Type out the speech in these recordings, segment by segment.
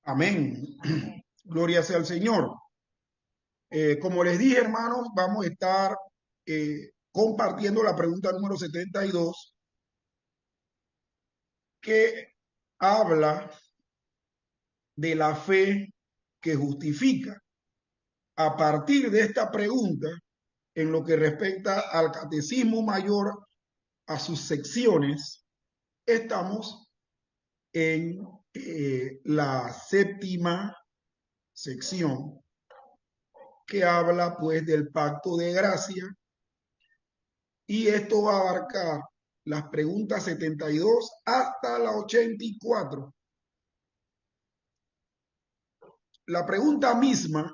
Amén. Gloria sea al Señor. Como les dije, hermanos, vamos a estar compartiendo la pregunta número 72 que habla de la fe que justifica. A partir de esta pregunta, en lo que respecta al Catecismo Mayor, a sus secciones, estamos en la séptima sección que habla pues del pacto de gracia, y esto va a abarcar las preguntas 72 hasta la 84. La pregunta misma,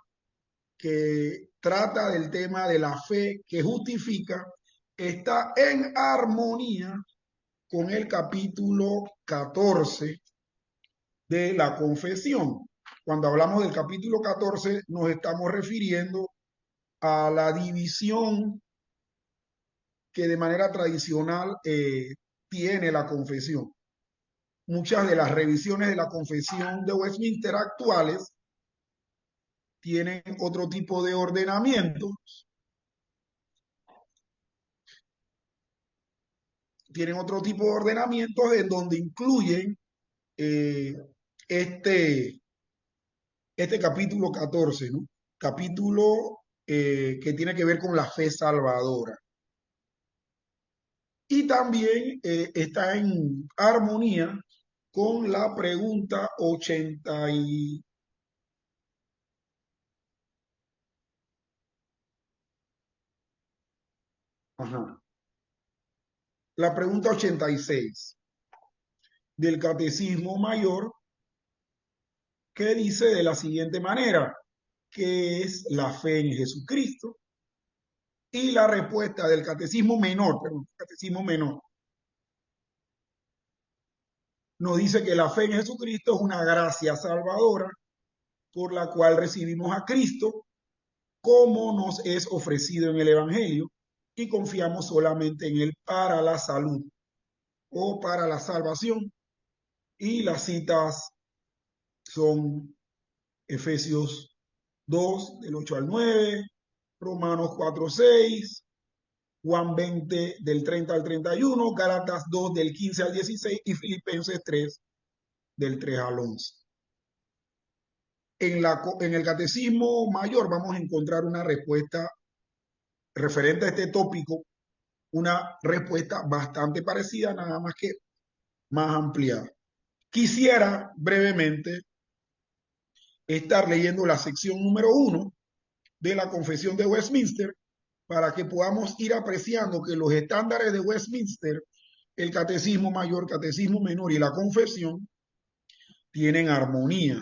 que trata del tema de la fe que justifica, está en armonía con el capítulo 14 de la confesión. Cuando hablamos del capítulo 14 nos estamos refiriendo a la división que de manera tradicional tiene la confesión. Muchas de las revisiones de la confesión de Westminster actuales tienen otro tipo de ordenamientos, en donde incluyen eh, este, este capítulo 14, ¿no? Capítulo que tiene que ver con la fe salvadora. Y también está en armonía con la pregunta 80 y... Ajá. La pregunta 86 del Catecismo Mayor, que dice de la siguiente manera: ¿qué es la fe en Jesucristo? Y la respuesta del Catecismo Menor, nos dice que la fe en Jesucristo es una gracia salvadora por la cual recibimos a Cristo como nos es ofrecido en el Evangelio y confiamos solamente en Él para la salud o para la salvación. Y las citas son Efesios 2, del 8 al 9, Romanos 4, 6, Juan 20, del 30 al 31, Gálatas 2, del 15 al 16 y Filipenses 3, del 3 al 11. En el Catecismo Mayor vamos a encontrar una respuesta referente a este tópico, una respuesta bastante parecida, nada más que más ampliada. Quisiera brevemente estar leyendo la sección número 1 de la Confesión de Westminster para que podamos ir apreciando que los estándares de Westminster, el Catecismo Mayor, Catecismo Menor y la Confesión tienen armonía.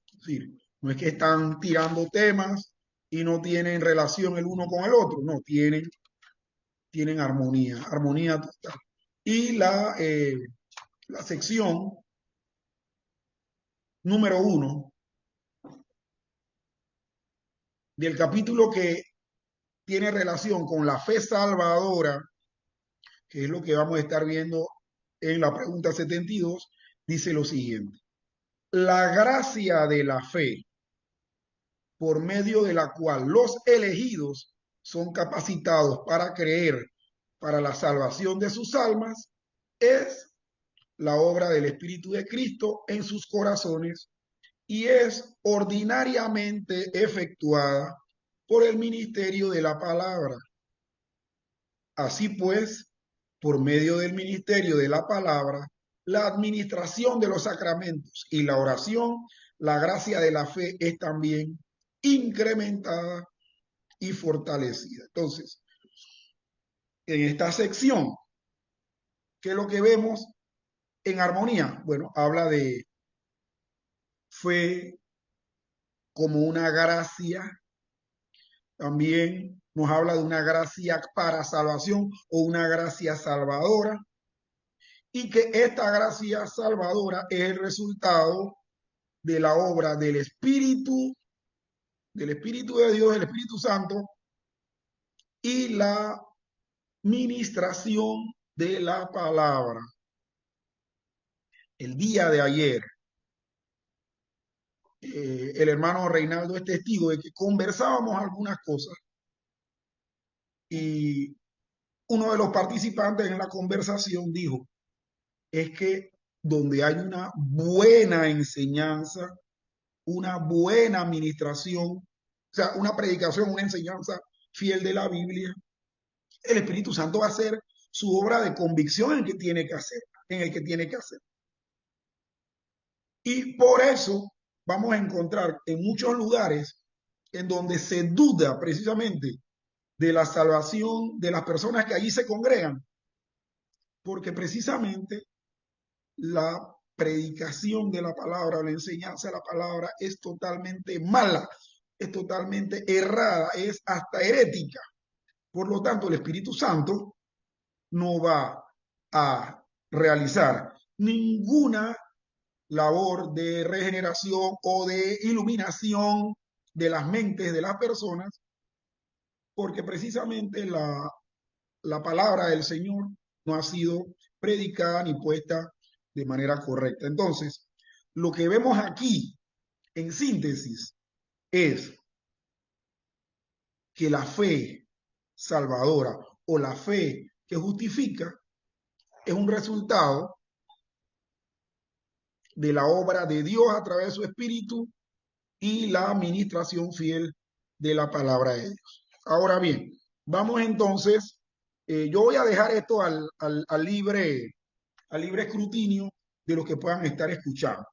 Es decir, no es que están tirando temas y no tienen relación el uno con el otro, no, tienen armonía, armonía total. Y la sección número 1 del capítulo que tiene relación con la fe salvadora, que es lo que vamos a estar viendo en la pregunta 72, dice lo siguiente: la gracia de la fe, por medio de la cual los elegidos son capacitados para creer para la salvación de sus almas, es la obra del Espíritu de Cristo en sus corazones y es ordinariamente efectuada por el ministerio de la palabra. Así pues, por medio del ministerio de la palabra, la administración de los sacramentos y la oración, la gracia de la fe es también incrementada y fortalecida. Entonces, en esta sección, ¿qué es lo que vemos en armonía? Bueno, habla de fe como una gracia, también nos habla de una gracia para salvación o una gracia salvadora, y que esta gracia salvadora es el resultado de la obra del Espíritu de Dios, del Espíritu Santo, y la ministración de la palabra. El día de ayer el hermano Reinaldo es testigo de que conversábamos algunas cosas y uno de los participantes en la conversación dijo, es que donde hay una buena enseñanza, una buena administración, o sea, una predicación, una enseñanza fiel de la Biblia, el Espíritu Santo va a hacer su obra de convicción en el que tiene que hacer, en el que tiene que hacer. Y por eso vamos a encontrar en muchos lugares en donde se duda precisamente de la salvación de las personas que allí se congregan, porque precisamente la predicación de la palabra, la enseñanza de la palabra es totalmente mala, es totalmente errada, es hasta herética. Por lo tanto, el Espíritu Santo no va a realizar ninguna labor de regeneración o de iluminación de las mentes de las personas, porque precisamente la palabra del Señor no ha sido predicada ni puesta de manera correcta. Entonces, lo que vemos aquí, en síntesis, es que la fe salvadora o la fe que justifica es un resultado de la obra de Dios a través de su Espíritu y la administración fiel de la palabra de Dios. Ahora bien, vamos entonces, yo voy a dejar esto al libre escrutinio de los que puedan estar escuchando.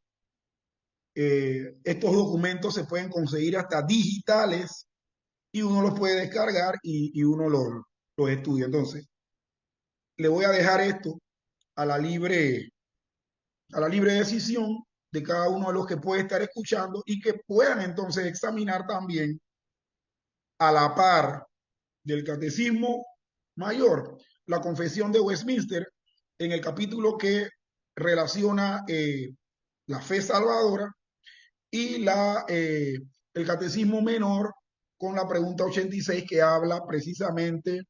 Estos documentos se pueden conseguir hasta digitales y uno los puede descargar y uno los estudia. Entonces, le voy a dejar esto a a la libre decisión de cada uno de los que puede estar escuchando y que puedan entonces examinar también a la par del Catecismo Mayor, la Confesión de Westminster, en el capítulo que relaciona la fe salvadora y el Catecismo Menor con la pregunta 86 que habla precisamente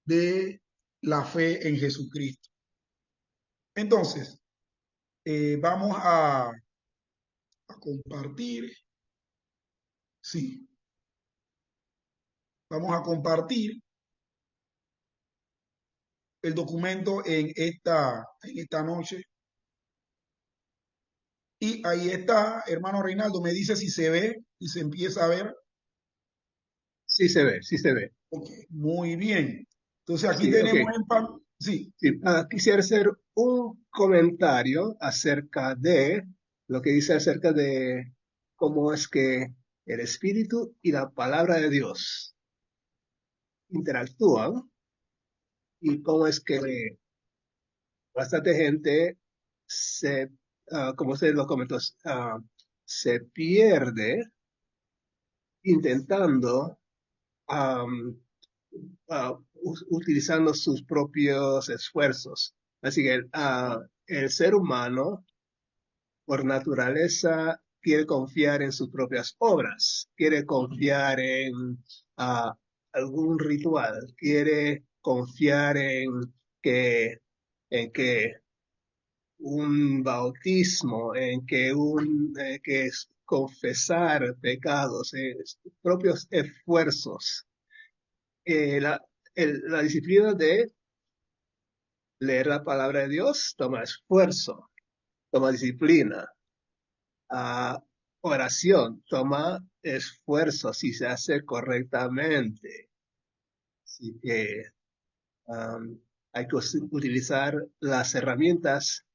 de la fe en Jesucristo. Entonces, vamos a compartir, sí, vamos a compartir el documento en esta noche. Y ahí está, hermano Reinaldo, me dice si se ve y se empieza a ver. Sí se ve, sí se ve. Ok, muy bien. Entonces aquí Sí, ok. tenemos sí, Sí, quisiera hacer un comentario acerca de lo que dice acerca de cómo es que el Espíritu y la palabra de Dios interactúan y cómo es que bastante gente se, como usted lo comentó, se pierde intentando am, utilizando sus propios esfuerzos. Así que el ser humano, por naturaleza, quiere confiar en sus propias obras, quiere confiar en uh, algún ritual, quiere confiar que, en que un bautismo, que es confesar pecados, propios esfuerzos. La, la disciplina de leer la palabra de Dios toma esfuerzo, toma disciplina. Oración toma esfuerzo si se hace correctamente. Así que hay que utilizar las herramientas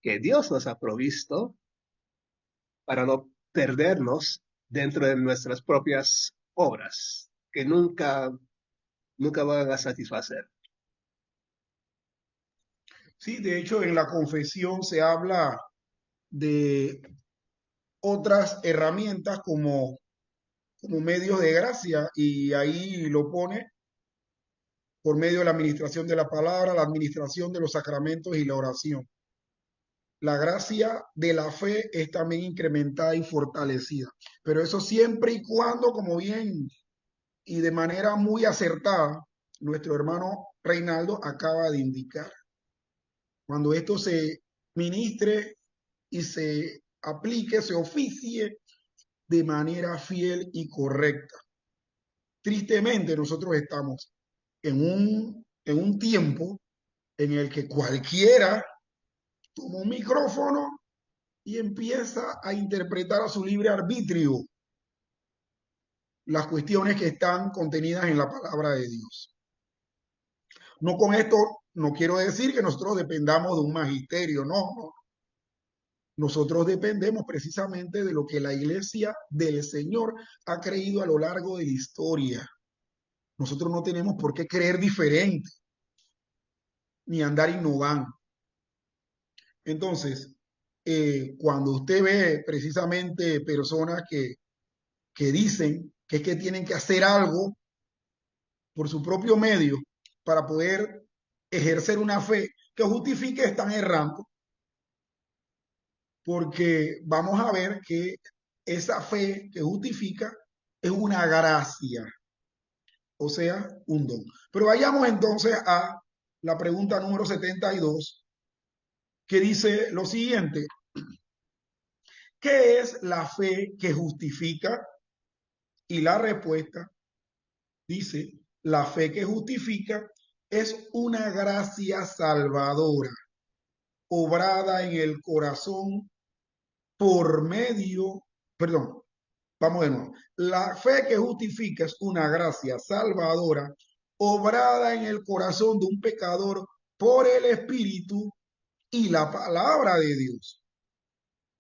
que Dios nos ha provisto para no perdernos dentro de nuestras propias obras, que nunca van a satisfacer. sí, de hecho en la confesión se habla de otras herramientas como medios de gracia y ahí lo pone por medio de la administración de la palabra, la administración de los sacramentos y la oración. La gracia de la fe es también incrementada y fortalecida, pero eso siempre y cuando, como bien y de manera muy acertada, nuestro hermano Reinaldo acaba de indicar. Cuando esto se ministre y se aplique, se oficie de manera fiel y correcta. Tristemente, nosotros estamos en un tiempo en el que cualquiera toma un micrófono y empieza a interpretar a su libre arbitrio las cuestiones que están contenidas en la palabra de Dios. No, con esto no quiero decir que nosotros dependamos de un magisterio, no. Nosotros dependemos precisamente de lo que la iglesia del Señor ha creído a lo largo de la historia. Nosotros no tenemos por qué creer diferente, ni andar innovando. Entonces, cuando usted ve precisamente personas que dicen que es que tienen que hacer algo por su propio medio para poder ejercer una fe que justifique, están errando, porque vamos a ver que esa fe que justifica es una gracia, o sea, un don. Pero vayamos entonces a la pregunta número 72, que dice lo siguiente: ¿qué es la fe que justifica? Y la respuesta dice: la fe que justifica es una gracia salvadora, obrada en el corazón por medio, perdón, vamos de nuevo. La fe que justifica es una gracia salvadora, obrada en el corazón de un pecador por el Espíritu y la palabra de Dios,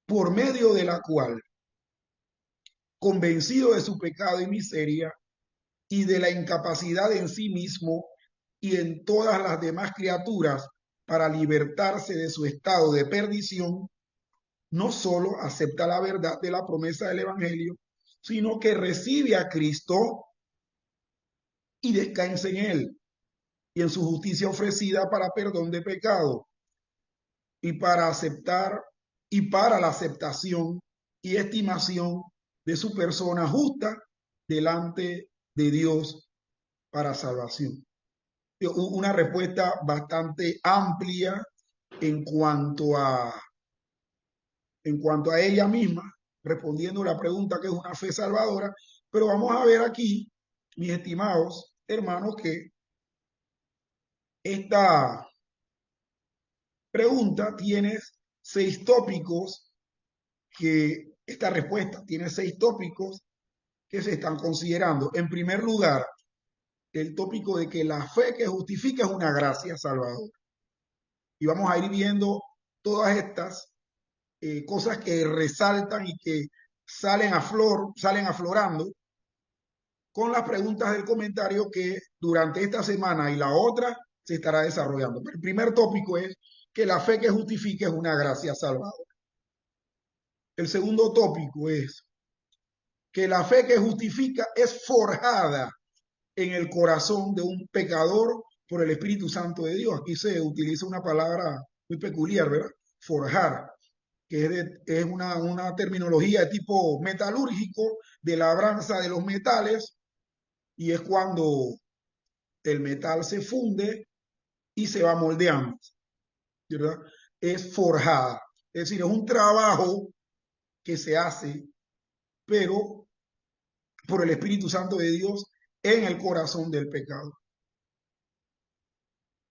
por medio de la cual, convencido de su pecado y miseria y de la incapacidad en sí mismo y en todas las demás criaturas para libertarse de su estado de perdición, no solo acepta la verdad de la promesa del Evangelio, sino que recibe a Cristo y descansa en Él y en su justicia ofrecida para perdón de pecado y para aceptar y para la aceptación y estimación de su persona justa delante de Dios para salvación. Una respuesta bastante amplia en cuanto a, en cuanto a ella misma, respondiendo la pregunta que es una fe salvadora, pero vamos a ver aquí, mis estimados hermanos, que esta pregunta tiene 6 tópicos, que esta respuesta tiene 6 tópicos que se están considerando. En primer lugar, el tópico de que la fe que justifica es una gracia salvadora. Y vamos a ir viendo todas estas cosas que resaltan y que salen aflorando con las preguntas del comentario que durante esta semana y la otra se estará desarrollando. El primer tópico es que la fe que justifica es una gracia salvadora. El segundo tópico es que la fe que justifica es forjada en el corazón de un pecador por el Espíritu Santo de Dios. Aquí se utiliza una palabra muy peculiar, ¿verdad? Forjar, que es una terminología de tipo metalúrgico, de labranza de los metales, y es cuando el metal se funde y se va moldeando, ¿verdad? Es forjada. Es decir, es un trabajo que se hace, pero por el Espíritu Santo de Dios en el corazón del pecado.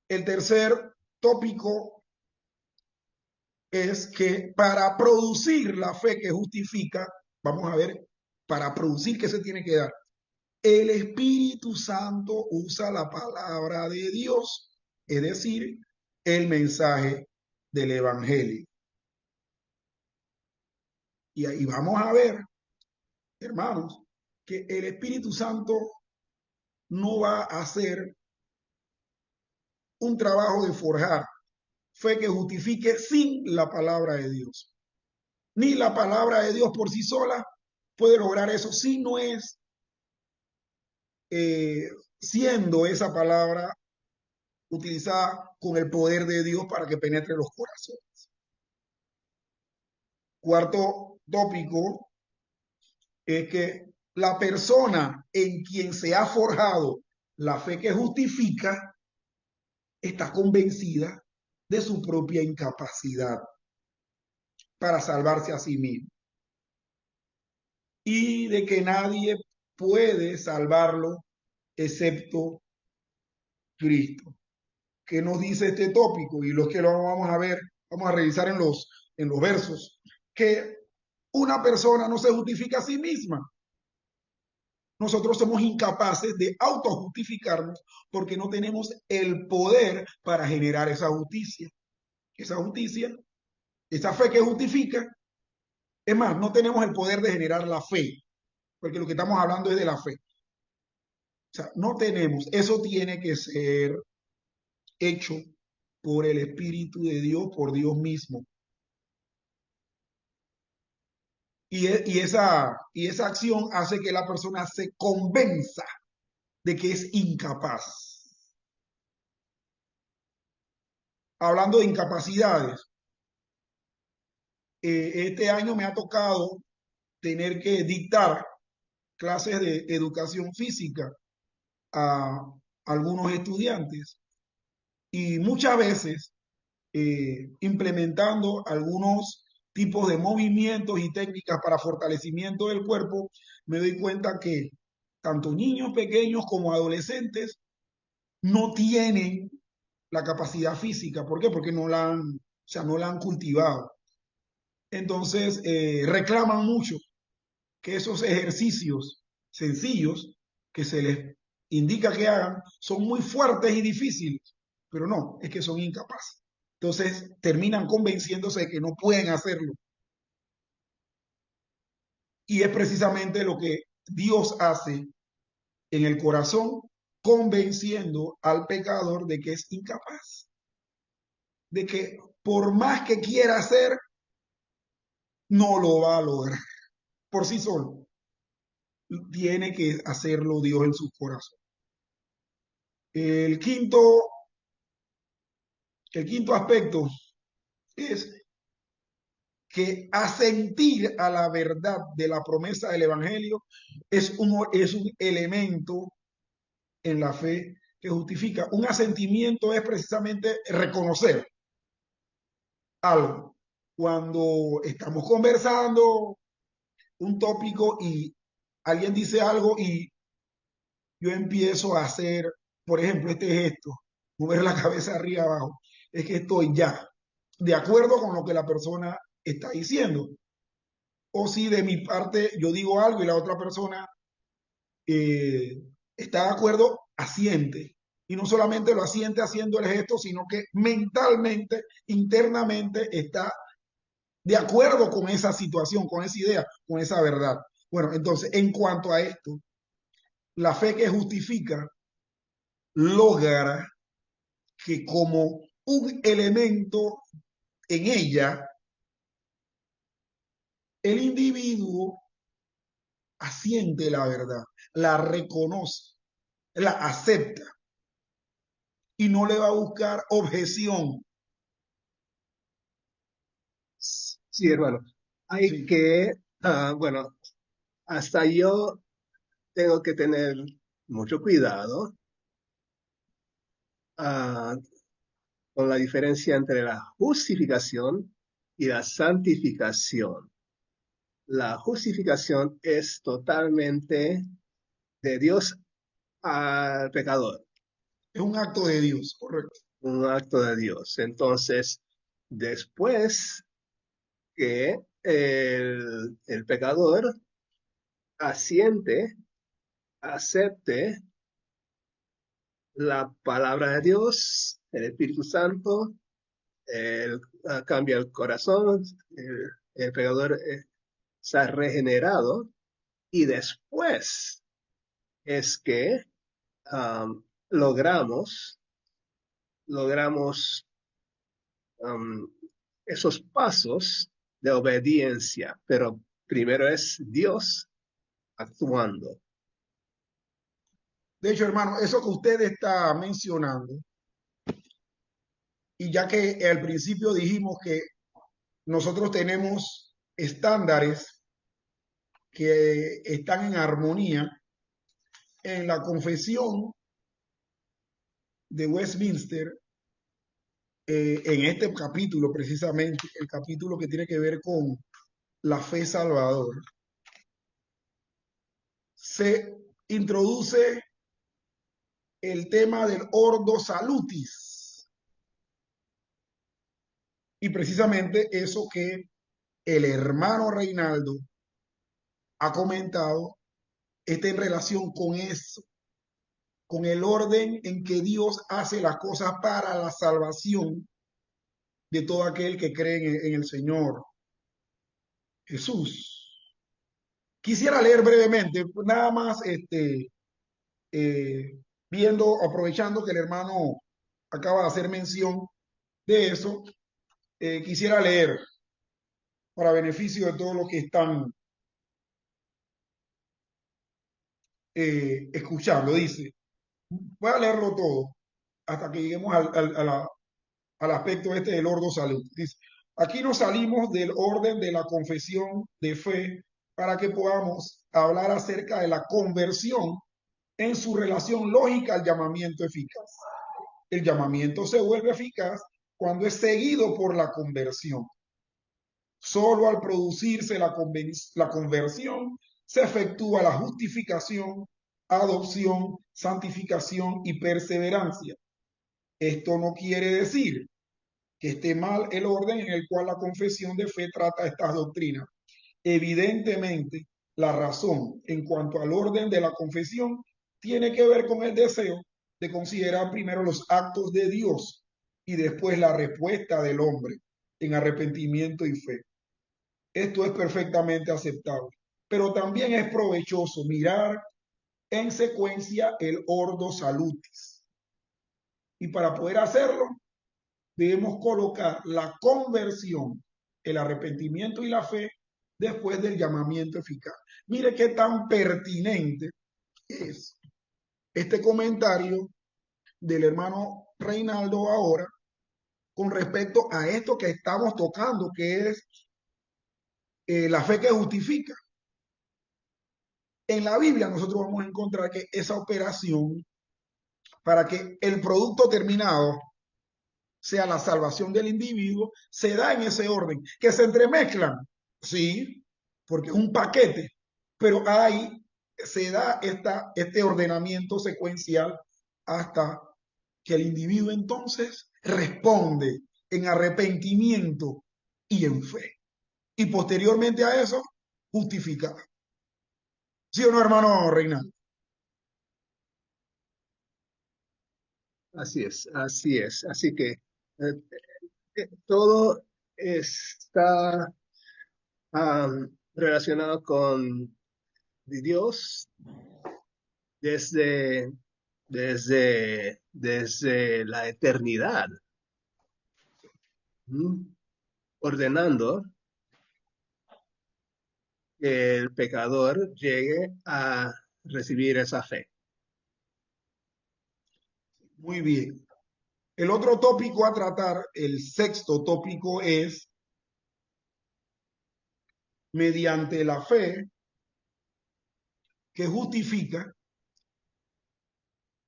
El tercer tópico es que para producir la fe que justifica, vamos a ver, para producir, ¿qué se tiene que dar? El Espíritu Santo usa la palabra de Dios, es decir, el mensaje del Evangelio. Y ahí vamos a ver, hermanos, que el Espíritu Santo no va a hacer un trabajo de forjar fe que justifique sin la palabra de Dios. Ni la palabra de Dios por sí sola puede lograr eso si no es siendo esa palabra utilizada con el poder de Dios para que penetre los corazones. Cuarto tópico es que la persona en quien se ha forjado la fe que justifica está convencida de su propia incapacidad para salvarse a sí mismo. y de que nadie puede salvarlo excepto Cristo. ¿Qué nos dice este tópico? Y los que lo vamos a ver, vamos a revisar en los versos, que una persona no se justifica a sí misma. Nosotros somos incapaces de autojustificarnos porque no tenemos el poder para generar esa justicia. Esa justicia, esa fe que justifica. Es más, no tenemos el poder de generar la fe, porque lo que estamos hablando es de la fe. O sea, no tenemos, eso tiene que ser hecho por el Espíritu de Dios, por Dios mismo. Y esa acción hace que la persona se convenza de que es incapaz. Hablando de incapacidades, este año me ha tocado tener que dictar clases de educación física a algunos estudiantes y muchas veces implementando algunos tipos de movimientos y técnicas para fortalecimiento del cuerpo, me doy cuenta que tanto niños pequeños como adolescentes no tienen la capacidad física. ¿Por qué? Porque o sea, no la han cultivado. Entonces, reclaman mucho que esos ejercicios sencillos que se les indica que hagan son muy fuertes y difíciles, pero no, es que son incapaces. Entonces terminan convenciéndose de que no pueden hacerlo. Y es precisamente lo que Dios hace en el corazón, convenciendo al pecador de que es incapaz, de que por más que quiera hacer, no lo va a lograr por sí solo. Tiene que hacerlo Dios en su corazón. El quinto, el quinto aspecto es que asentir a la verdad de la promesa del Evangelio es un elemento en la fe que justifica. Un asentimiento es precisamente reconocer algo. Cuando estamos conversando un tópico y alguien dice algo y yo empiezo a hacer, por ejemplo, este gesto, mover la cabeza arriba abajo, es que estoy ya de acuerdo con lo que la persona está diciendo. O si de mi parte yo digo algo y la otra persona eh, está de acuerdo, asiente. Y no solamente lo asiente haciendo el gesto, sino que mentalmente, internamente está de acuerdo con esa situación, con esa idea, con esa verdad. Bueno, entonces, en cuanto a esto, la fe que justifica logra que como un elemento en ella, el individuo asiente la verdad, la reconoce, la acepta y no le va a buscar objeción. Sí, hermano. Hay Sí, que, bueno, hasta yo tengo que tener mucho cuidado ah, con la diferencia entre la justificación y la santificación. La justificación es totalmente de Dios al pecador, es un acto de Dios, correcto. un acto de Dios. Entonces, después que el pecador asiente, acepte la palabra de Dios, el Espíritu Santo, cambia el corazón, el pecador se ha regenerado y después es que logramos esos pasos de obediencia, pero primero es Dios actuando. De hecho, hermano, eso que usted está mencionando, y ya que al principio dijimos que nosotros tenemos estándares que están en armonía en la confesión de Westminster, en este capítulo precisamente, el capítulo que tiene que ver con la fe salvadora, se introduce el tema del ordo salutis. Y precisamente eso que el hermano Reinaldo ha comentado está en relación con eso, con el orden en que Dios hace las cosas para la salvación de todo aquel que cree en el Señor Jesús. Quisiera leer brevemente, nada más eh, aprovechando que el hermano acaba de hacer mención de eso, quisiera leer para beneficio de todos los que están escuchando. Dice, voy a leerlo todo hasta que lleguemos al aspecto este del ordo salud. Dice, aquí nos salimos del orden de la confesión de fe para que podamos hablar acerca de la conversión en su relación lógica al llamamiento eficaz. El llamamiento se vuelve eficaz cuando es seguido por la conversión. Solo al producirse la conversión se efectúa la justificación, adopción, santificación y perseverancia. Esto no quiere decir que esté mal el orden en el cual la confesión de fe trata estas doctrinas. Evidentemente, la razón en cuanto al orden de la confesión tiene que ver con el deseo de considerar primero los actos de Dios y después la respuesta del hombre en arrepentimiento y fe. Esto es perfectamente aceptable, pero también es provechoso mirar en secuencia el ordo salutis. Y para poder hacerlo, debemos colocar la conversión, el arrepentimiento y la fe después del llamamiento eficaz. Mire qué tan pertinente es este comentario del hermano Reinaldo ahora con respecto a esto que estamos tocando, que es la fe que justifica. En la Biblia nosotros vamos a encontrar que esa operación para que el producto terminado sea la salvación del individuo, se da en ese orden, que se entremezclan, sí, porque es un paquete, pero ahí se da este ordenamiento secuencial hasta que el individuo entonces responde en arrepentimiento y en fe. Y posteriormente a eso, justificado. ¿Sí o no, hermano Reinaldo? Así es, así es. Así que todo está relacionado con Dios desde, desde la eternidad, ¿m? Ordenando que el pecador llegue a recibir esa fe. Muy bien. El otro tópico a tratar, el sexto tópico, es mediante la fe que justifica,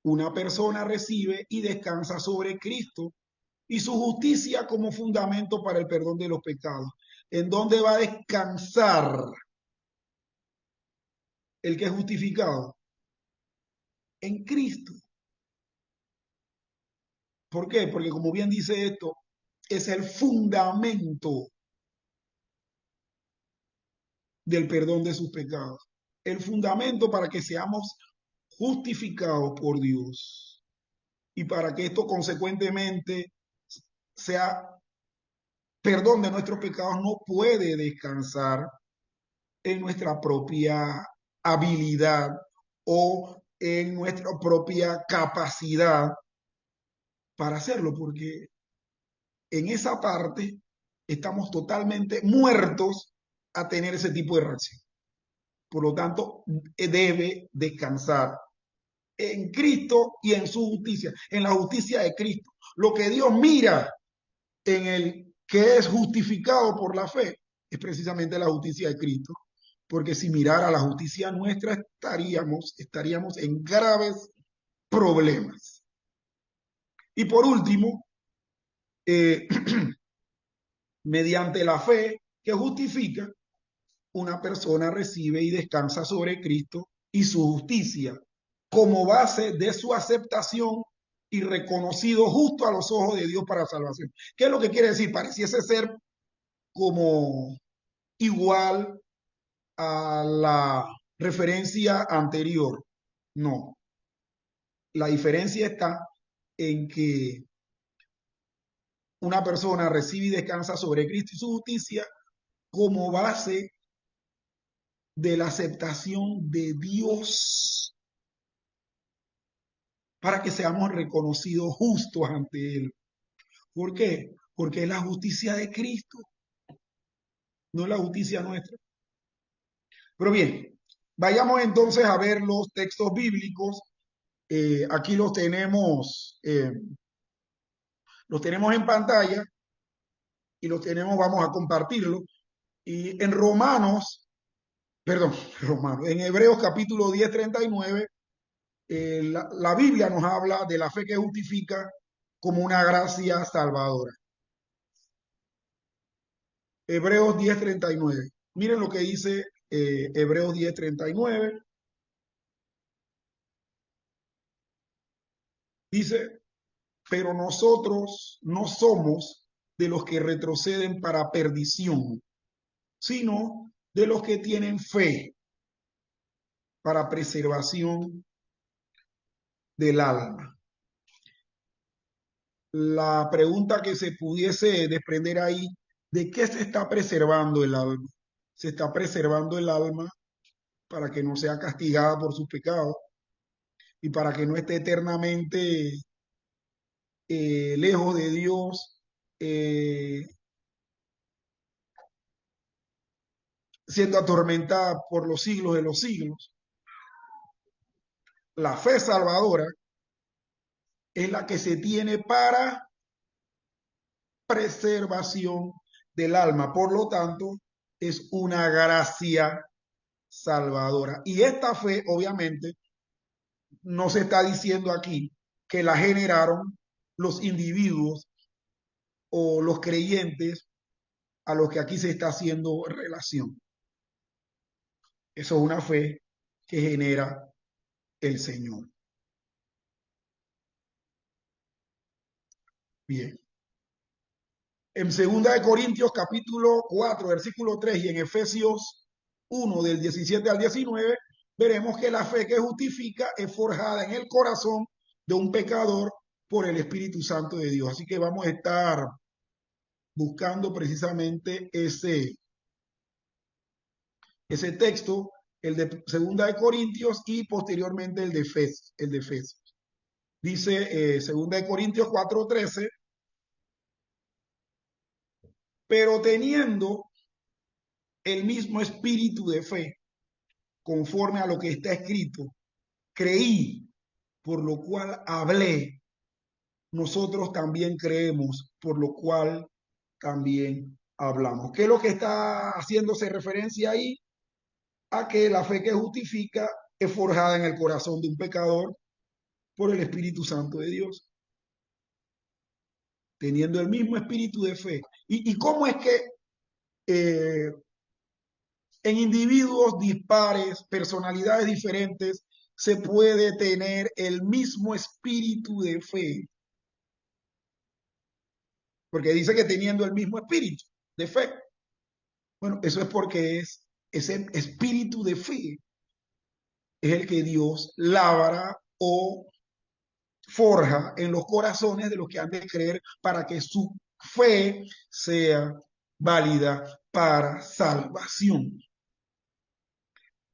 una persona recibe y descansa sobre Cristo y su justicia como fundamento para el perdón de los pecados. ¿En dónde va a descansar el que es justificado? En Cristo. ¿Por qué? Porque como bien dice esto, es el fundamento del perdón de sus pecados. El fundamento para que seamos justificados por Dios y para que esto consecuentemente sea perdón de nuestros pecados, no puede descansar en nuestra propia habilidad o en nuestra propia capacidad para hacerlo, porque en esa parte estamos totalmente muertos a tener ese tipo de reacción. Por lo tanto, debe descansar en Cristo y en su justicia, en la justicia de Cristo. Lo que Dios mira en el que es justificado por la fe es precisamente la justicia de Cristo. Porque si mirara la justicia nuestra, estaríamos en graves problemas. Y por último, eh, mediante la fe que justifica, una persona recibe y descansa sobre Cristo y su justicia como base de su aceptación y reconocido justo a los ojos de Dios para salvación. ¿Qué es lo que quiere decir? Pareciese ser como igual a la referencia anterior. No, la diferencia está en que una persona recibe y descansa sobre Cristo y su justicia como base de la aceptación de Dios para que seamos reconocidos justos ante Él. ¿Por qué? Porque es la justicia de Cristo, no es la justicia nuestra. Pero bien, vayamos entonces a ver los textos bíblicos. Aquí los tenemos en pantalla y los tenemos, vamos a compartirlo. Y en Romanos, en Hebreos capítulo 10, 39, la Biblia nos habla de la fe que justifica como una gracia salvadora. Hebreos 10, 39. Miren lo que dice Hebreos 10, 39. Dice, pero nosotros no somos de los que retroceden para perdición, sino de los que tienen fe para preservación del alma. La pregunta que se pudiese desprender ahí, ¿de qué se está preservando el alma? Se está preservando el alma para que no sea castigada por sus pecados y para que no esté eternamente lejos de Dios, siendo atormentada por los siglos de los siglos. La fe salvadora es la que se tiene para preservación del alma. Por lo tanto, es una gracia salvadora. Y esta fe, obviamente, no se está diciendo aquí que la generaron los individuos o los creyentes a los que aquí se está haciendo relación. Eso es una fe que genera el Señor. Bien. En 2 Corintios capítulo 4, versículo 3 y en Efesios 1 del 17 al 19, veremos que la fe que justifica es forjada en el corazón de un pecador por el Espíritu Santo de Dios. Así que vamos a estar buscando precisamente ese texto, el de 2 Corintios y posteriormente el de Efesios. Dice 2 Corintios 4:13, pero teniendo el mismo espíritu de fe, conforme a lo que está escrito, creí, por lo cual hablé. Nosotros también creemos, por lo cual también hablamos. ¿Qué es lo que está haciéndose referencia ahí? A que la fe que justifica es forjada en el corazón de un pecador por el Espíritu Santo de Dios, teniendo el mismo espíritu de fe. ¿Y cómo es que en individuos dispares, personalidades diferentes, se puede tener el mismo espíritu de fe? Porque dice que teniendo el mismo espíritu de fe. Bueno, eso es porque ese espíritu de fe es el que Dios labra o forja en los corazones de los que han de creer para que su fe sea válida para salvación.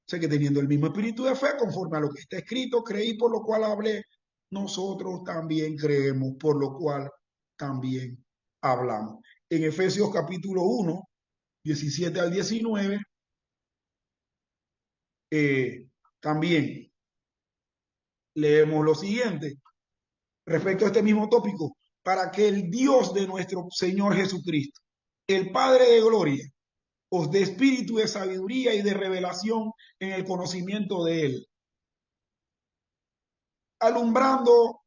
Sé que teniendo el mismo espíritu de fe, conforme a lo que está escrito, creí, por lo cual hablé, nosotros también creemos, por lo cual también hablamos. En Efesios capítulo 1, 17 al 19, también leemos lo siguiente respecto a este mismo tópico: para que el Dios de nuestro Señor Jesucristo, el Padre de gloria, os dé espíritu de sabiduría y de revelación en el conocimiento de Él, alumbrando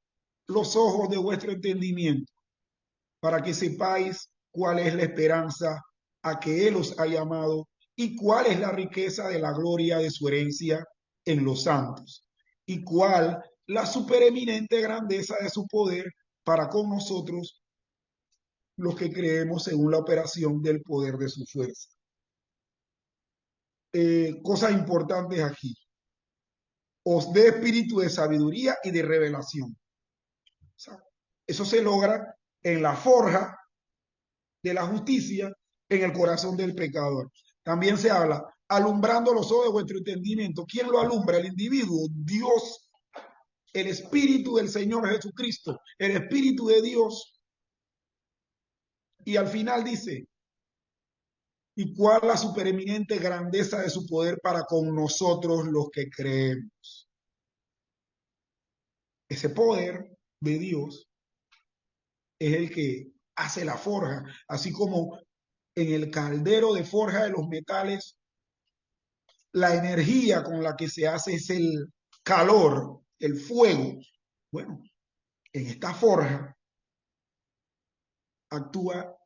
los ojos de vuestro entendimiento, para que sepáis cuál es la esperanza a que Él os ha llamado y cuál es la riqueza de la gloria de su herencia en los santos, y cuál la supereminente grandeza de su poder para con nosotros, los que creemos según la operación del poder de su fuerza. Cosas importantes aquí. Os dé espíritu de sabiduría y de revelación. O sea, eso se logra en la forja de la justicia en el corazón del pecador. También se habla, alumbrando los ojos de vuestro entendimiento. ¿Quién lo alumbra? El individuo, Dios, el Espíritu del Señor Jesucristo, el Espíritu de Dios. Y al final dice, y cuál la supereminente grandeza de su poder para con nosotros los que creemos. Ese poder de Dios es el que hace la forja, así como en el caldero de forja de los metales, la energía con la que se hace es el calor, el fuego. Bueno, en esta forja actúa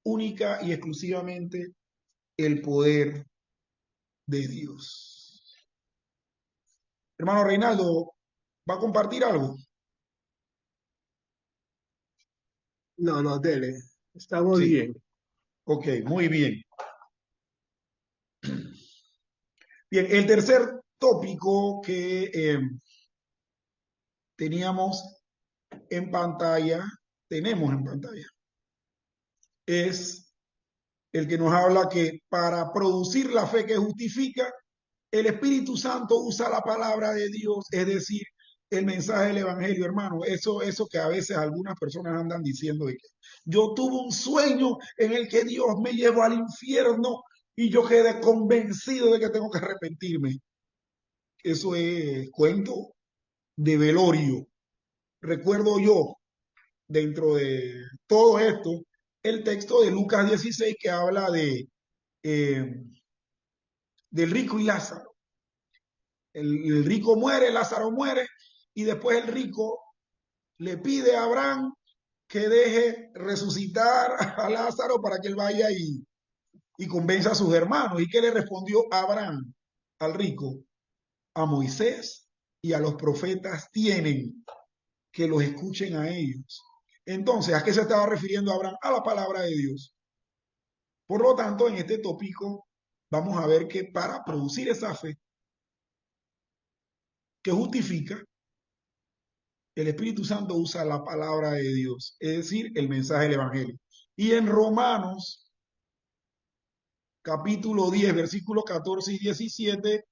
única y exclusivamente el poder de Dios. Hermano Reinaldo, ¿va a compartir algo? No, no, dele. Estamos Sí, bien. ok, muy bien. Bien, el tercer tópico que teníamos en pantalla, tenemos en pantalla, es el que nos habla que para producir la fe que justifica, el Espíritu Santo usa la palabra de Dios, es decir, el mensaje del Evangelio, hermano. Eso que a veces algunas personas andan diciendo de que yo tuve un sueño en el que Dios me llevó al infierno y yo quedé convencido de que tengo que arrepentirme. Eso es cuento de velorio. Recuerdo yo, dentro de todo esto, el texto de Lucas 16 que habla eh, del rico y Lázaro. El rico muere, Lázaro muere, y después el rico le pide a Abraham que deje resucitar a Lázaro para que él vaya y convenza a sus hermanos. ¿Y qué le respondió Abraham al rico? A Moisés y a los profetas tienen que los escuchen a ellos. Entonces, ¿a qué se estaba refiriendo Abraham? A la palabra de Dios. Por lo tanto, en este tópico vamos a ver que para producir esa fe que justifica, el Espíritu Santo usa la palabra de Dios, es decir, el mensaje del Evangelio. Y en Romanos, capítulo 10, versículos 14 y 17,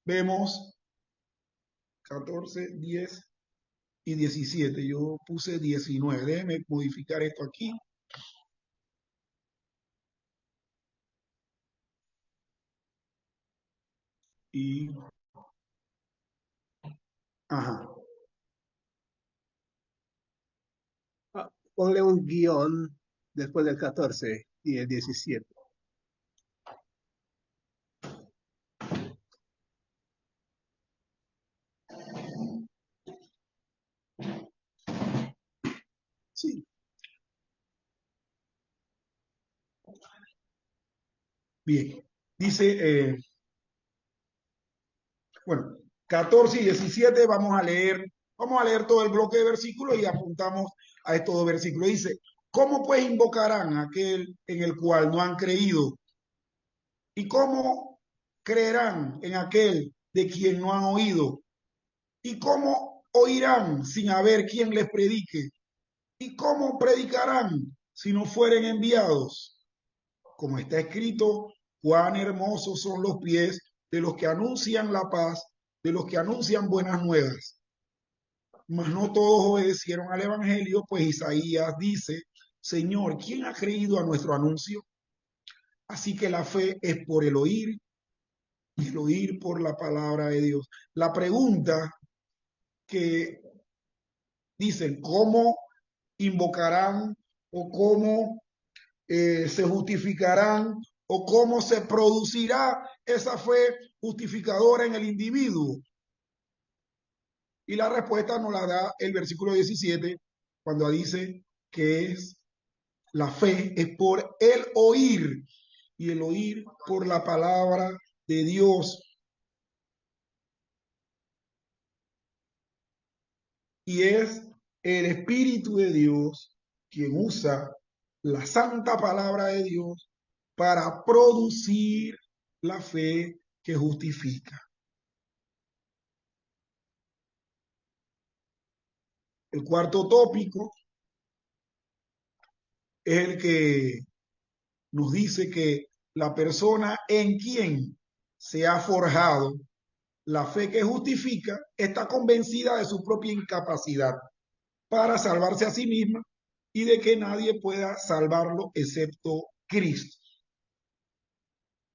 vemos 14, 10 y 17. Yo puse 19. Déjenme modificar esto aquí. Y, ajá. Ah, ponle un guión después del 14 y el 17. Sí. Bien. Dice, bueno, 14 y 17 vamos a leer todo el bloque de versículos y apuntamos a estos dos versículos. Dice, ¿cómo pues invocarán a aquel en el cual no han creído? ¿Y cómo creerán en aquel de quien no han oído? ¿Y cómo oirán sin haber quien les predique? ¿Y cómo predicarán si no fueren enviados? Como está escrito, cuán hermosos son los pies de los que anuncian la paz, de los que anuncian buenas nuevas. Mas no todos obedecieron al Evangelio, pues Isaías dice, Señor, ¿quién ha creído a nuestro anuncio? Así que la fe es por el oír y el oír por la palabra de Dios. La pregunta que dicen, ¿cómo invocarán o cómo se justificarán o cómo se producirá esa fe justificadora en el individuo? Y la respuesta nos la da el versículo 17 cuando dice que es la fe es por el oír y el oír por la palabra de Dios. Y es el Espíritu de Dios quien usa la santa palabra de Dios para producir la fe que justifica. El cuarto tópico es el que nos dice que la persona en quien se ha forjado la fe que justifica está convencida de su propia incapacidad para salvarse a sí misma y de que nadie pueda salvarlo excepto Cristo.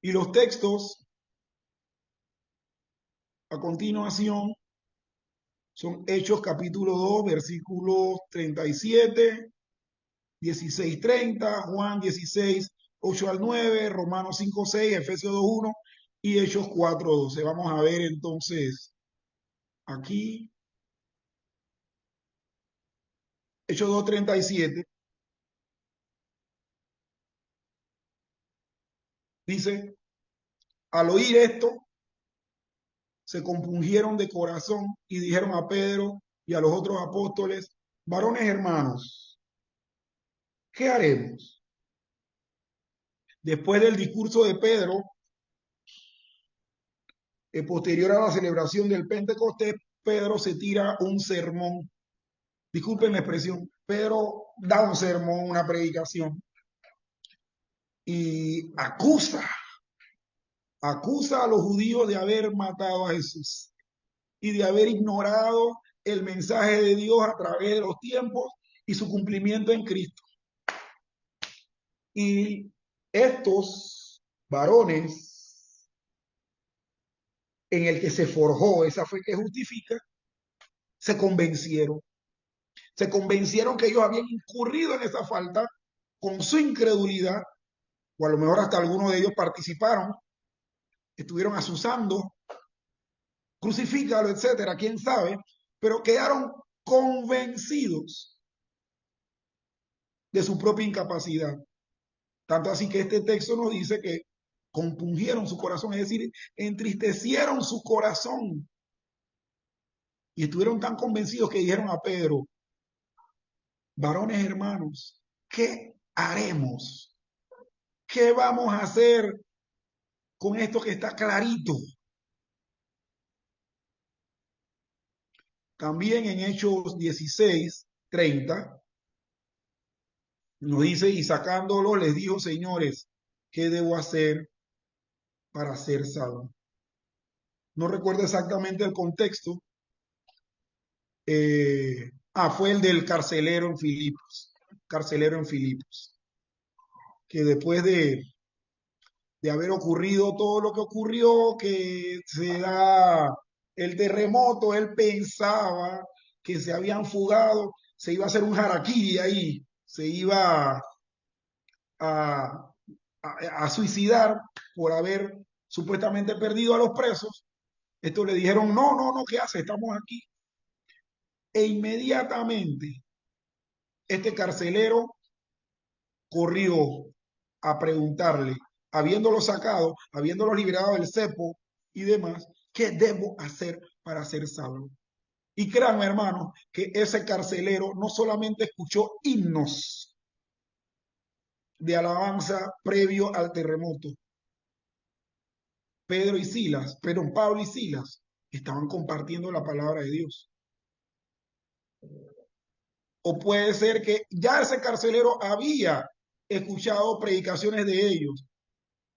Y los textos a continuación son Hechos capítulo 2, versículos 37, 16, 30, Juan 16, 8 al 9, Romanos 5, 6, Efesios 2, 1 y Hechos 4, 12. Vamos a ver entonces aquí, Hechos 2, 37, dice, al oír esto, se compungieron de corazón y dijeron a Pedro y a los otros apóstoles, varones hermanos, ¿qué haremos? Después del discurso de Pedro, posterior a la celebración del Pentecostés, Pedro se tira un sermón. Disculpen la expresión, Pedro da un sermón, una predicación, y acusa a los judíos de haber matado a Jesús y de haber ignorado el mensaje de Dios a través de los tiempos y su cumplimiento en Cristo. Y estos varones en el que se forjó esa fe que justifica, se convencieron. Se convencieron que ellos habían incurrido en esa falta con su incredulidad, o a lo mejor hasta algunos de ellos participaron, estuvieron asusando, crucifícalo, etcétera, quién sabe, pero quedaron convencidos de su propia incapacidad. Tanto así que este texto nos dice que compungieron su corazón, es decir, entristecieron su corazón. Y estuvieron tan convencidos que dijeron a Pedro, varones hermanos, ¿qué haremos? ¿Qué vamos a hacer con esto que está clarito? También en Hechos 16, 30, nos dice, y sacándolo les dijo, señores, ¿qué debo hacer para ser salvo? No recuerdo exactamente el contexto. Fue el del carcelero en Filipos. Carcelero en Filipos. Que después de haber ocurrido todo lo que ocurrió, que se da el terremoto, él pensaba que se habían fugado, se iba a hacer un harakiri ahí, se iba a, a suicidar por haber supuestamente perdido a los presos. Estos le dijeron, no, no, no, ¿qué hace? Estamos aquí. E inmediatamente este carcelero corrió a preguntarle, habiéndolo sacado, habiéndolo liberado del cepo y demás, ¿qué debo hacer para ser salvo? Y créanme, hermanos, que ese carcelero no solamente escuchó himnos de alabanza previo al terremoto. Pablo y Silas estaban compartiendo la palabra de Dios. O puede ser que ya ese carcelero había escuchado predicaciones de ellos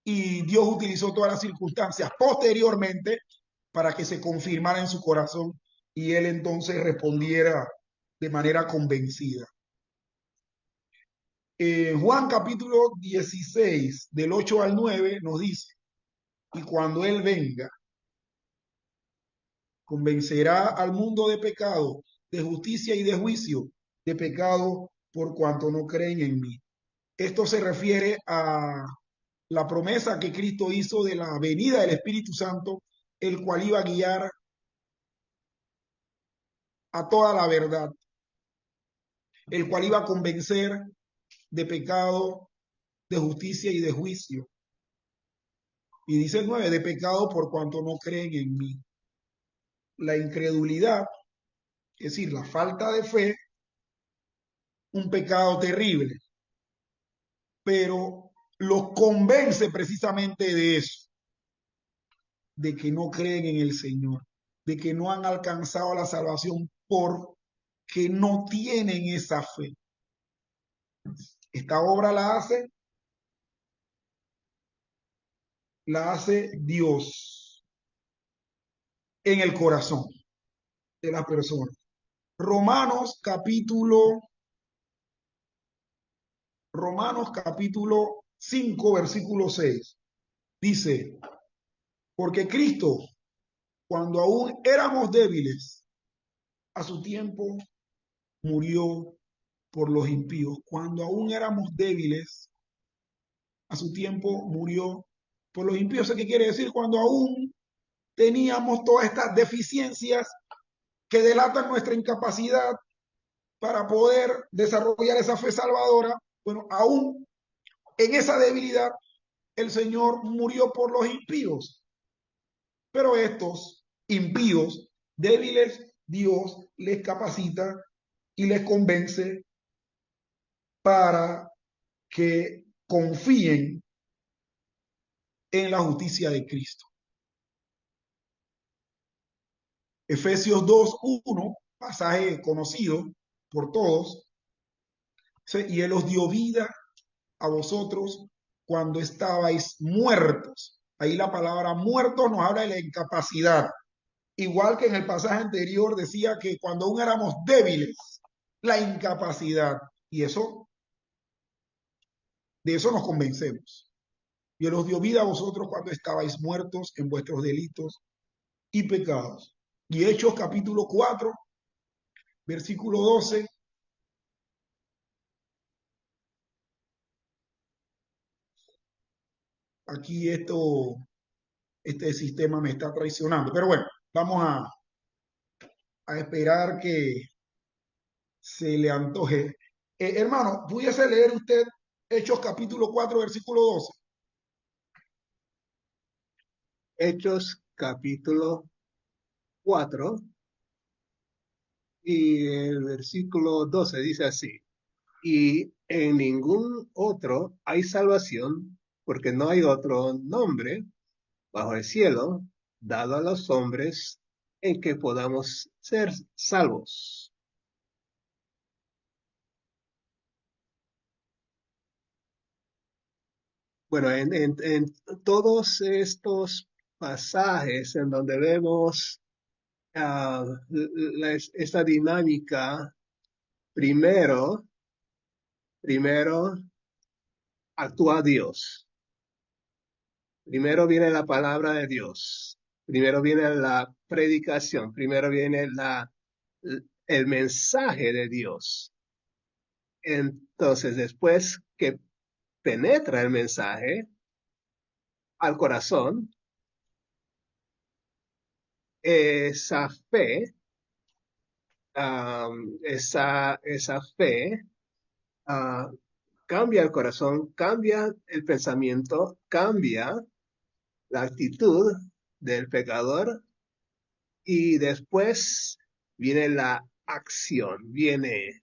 y Dios utilizó todas las circunstancias posteriormente para que se confirmara en su corazón y él entonces respondiera de manera convencida. Juan capítulo 16, del 8 al 9, nos dice, y cuando Él venga, convencerá al mundo de pecado, de justicia y de juicio, de pecado por cuanto no creen en mí. Esto se refiere a la promesa que Cristo hizo de la venida del Espíritu Santo, el cual iba a guiar a toda la verdad, el cual iba a convencer de pecado, de justicia y de juicio. Y dice el 9, de pecado por cuanto no creen en mí. La incredulidad Es decir, la falta de fe, un pecado terrible, pero los convence precisamente de eso, de que no creen en el Señor, de que no han alcanzado la salvación porque no tienen esa fe. Esta obra la hace Dios en el corazón de las personas. Romanos capítulo 5, versículo 6, dice, porque Cristo, cuando aún éramos débiles, a su tiempo murió por los impíos. Cuando aún éramos débiles, a su tiempo murió por los impíos. ¿Qué quiere decir? Cuando aún teníamos todas estas deficiencias que delatan nuestra incapacidad para poder desarrollar esa fe salvadora, bueno, aún en esa debilidad el Señor murió por los impíos. Pero estos impíos, débiles, Dios les capacita y les convence para que confíen en la justicia de Cristo. Efesios 2:1, pasaje conocido por todos, y Él os dio vida a vosotros cuando estabais muertos. Ahí la palabra muertos nos habla de la incapacidad. Igual que en el pasaje anterior decía que cuando aún éramos débiles, la incapacidad. Y eso, de eso nos convencemos. Y Él os dio vida a vosotros cuando estabais muertos en vuestros delitos y pecados. Y Hechos capítulo 4, versículo 12. Aquí este sistema me está traicionando. Pero bueno, vamos a esperar que se le antoje. Hermano, ¿pudiese leer usted Hechos capítulo 4, versículo 12? Hechos capítulo 4 y el versículo 12 dice así, y en ningún otro hay salvación, porque no hay otro nombre bajo el cielo dado a los hombres en que podamos ser salvos. Bueno, en todos estos pasajes en donde vemos esta dinámica, primero actúa Dios. Primero viene la palabra de Dios. Primero viene la predicación. Primero viene el mensaje de Dios. Entonces, después que penetra el mensaje al corazón, esa fe, esa fe cambia el corazón, cambia el pensamiento, cambia la actitud del pecador y después viene la acción, viene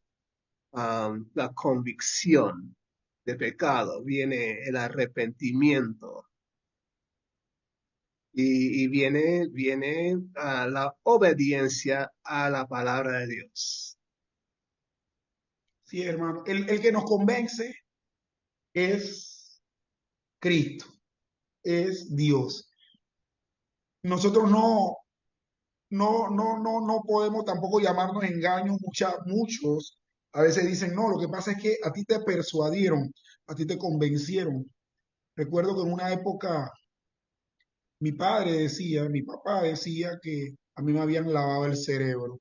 la convicción de pecado, viene el arrepentimiento y viene la obediencia a la palabra de Dios. Sí, hermano. El que nos convence es Cristo, es Dios. Nosotros no podemos tampoco llamarnos engaños. Muchos a veces dicen, no, lo que pasa es que a ti te persuadieron, a ti te convencieron. Recuerdo que en una época mi papá decía que a mí me habían lavado el cerebro.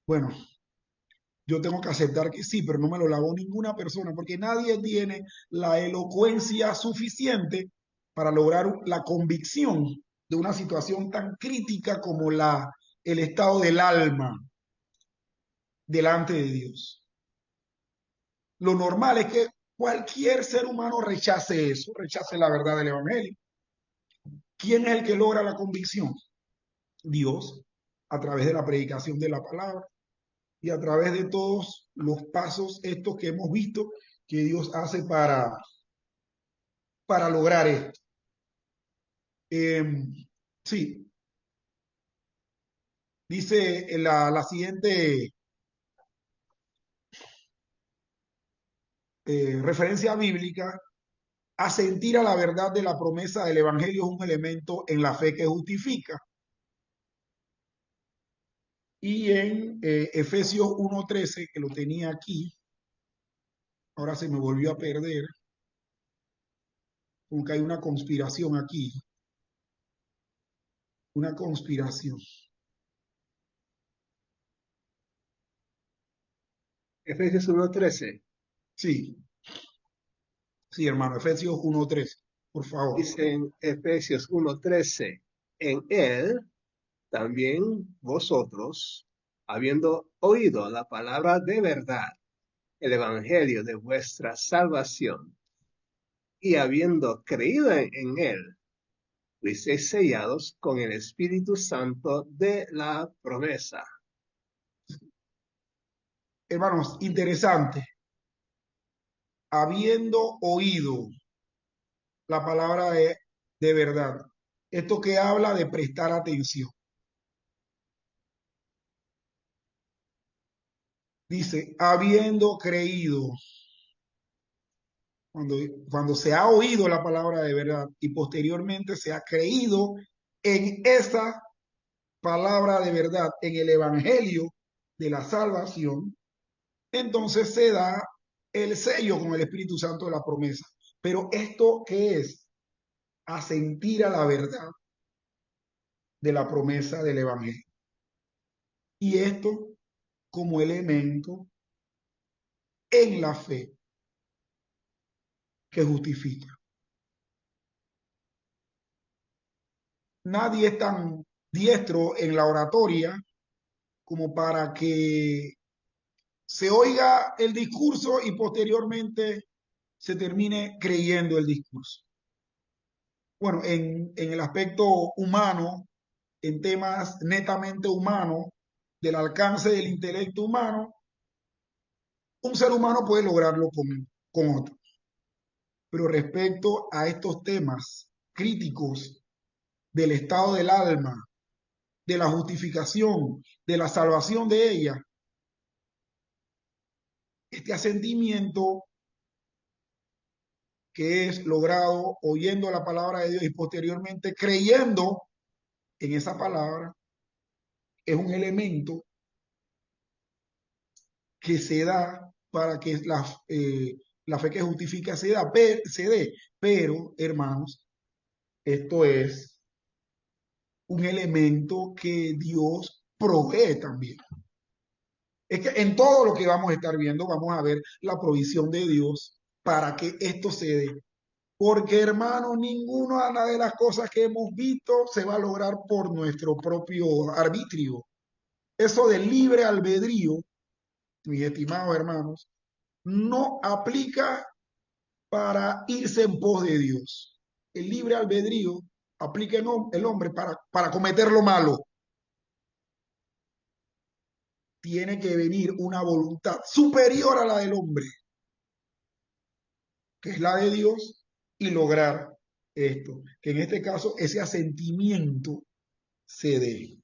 Bueno, yo tengo que aceptar que sí, pero no me lo lavó ninguna persona, porque nadie tiene la elocuencia suficiente para lograr la convicción de una situación tan crítica como el estado del alma delante de Dios. Lo normal es que cualquier ser humano rechace eso, rechace la verdad del Evangelio. ¿Quién es el que logra la convicción? Dios. a través de la predicación de la palabra y a través de todos los pasos estos que hemos visto que Dios hace para lograr esto. Sí, dice la siguiente referencia bíblica: asentir a la verdad de la promesa del Evangelio es un elemento en la fe que justifica. Y en Efesios 1:13, que lo tenía aquí, ahora se me volvió a perder, porque hay una conspiración aquí, una conspiración. Efesios 1:13 Sí, sí, hermano, Efesios 1:13, por favor. dice en Efesios 1:13, en él también vosotros, habiendo oído la palabra de verdad, el evangelio de vuestra salvación, y habiendo creído en él, fuisteis sellados con el Espíritu Santo de la promesa. Hermanos, interesante. Habiendo oído la palabra de verdad. Esto que habla de prestar atención. Dice, habiendo creído. Cuando se ha oído la palabra de verdad y posteriormente se ha creído en esa palabra de verdad, en el evangelio de la salvación, entonces se da el sello con el Espíritu Santo de la promesa. Pero esto, ¿qué es? Asentir a la verdad de la promesa del evangelio. Y esto como elemento en la fe que justifica. Nadie es tan diestro en la oratoria como para que se oiga el discurso y posteriormente se termine creyendo el discurso. Bueno, en el aspecto humano, en temas netamente humanos, del alcance del intelecto humano, un ser humano puede lograrlo con otro. Pero respecto a estos temas críticos del estado del alma, de la justificación, de la salvación de ella, este asentimiento que es logrado oyendo la palabra de Dios y posteriormente creyendo en esa palabra, es un elemento que se da para que la fe que justifica se dé. Pero, hermanos, esto es un elemento que Dios provee también. Es que en todo lo que vamos a estar viendo, vamos a ver la provisión de Dios para que esto se dé. Porque, hermano, ninguna de las cosas que hemos visto se va a lograr por nuestro propio arbitrio. Eso del libre albedrío, mis estimados hermanos, no aplica para irse en pos de Dios. El libre albedrío aplica en el hombre para cometer lo malo. Tiene que venir una voluntad superior a la del hombre, que es la de Dios, y lograr esto. Que en este caso ese asentimiento se dé.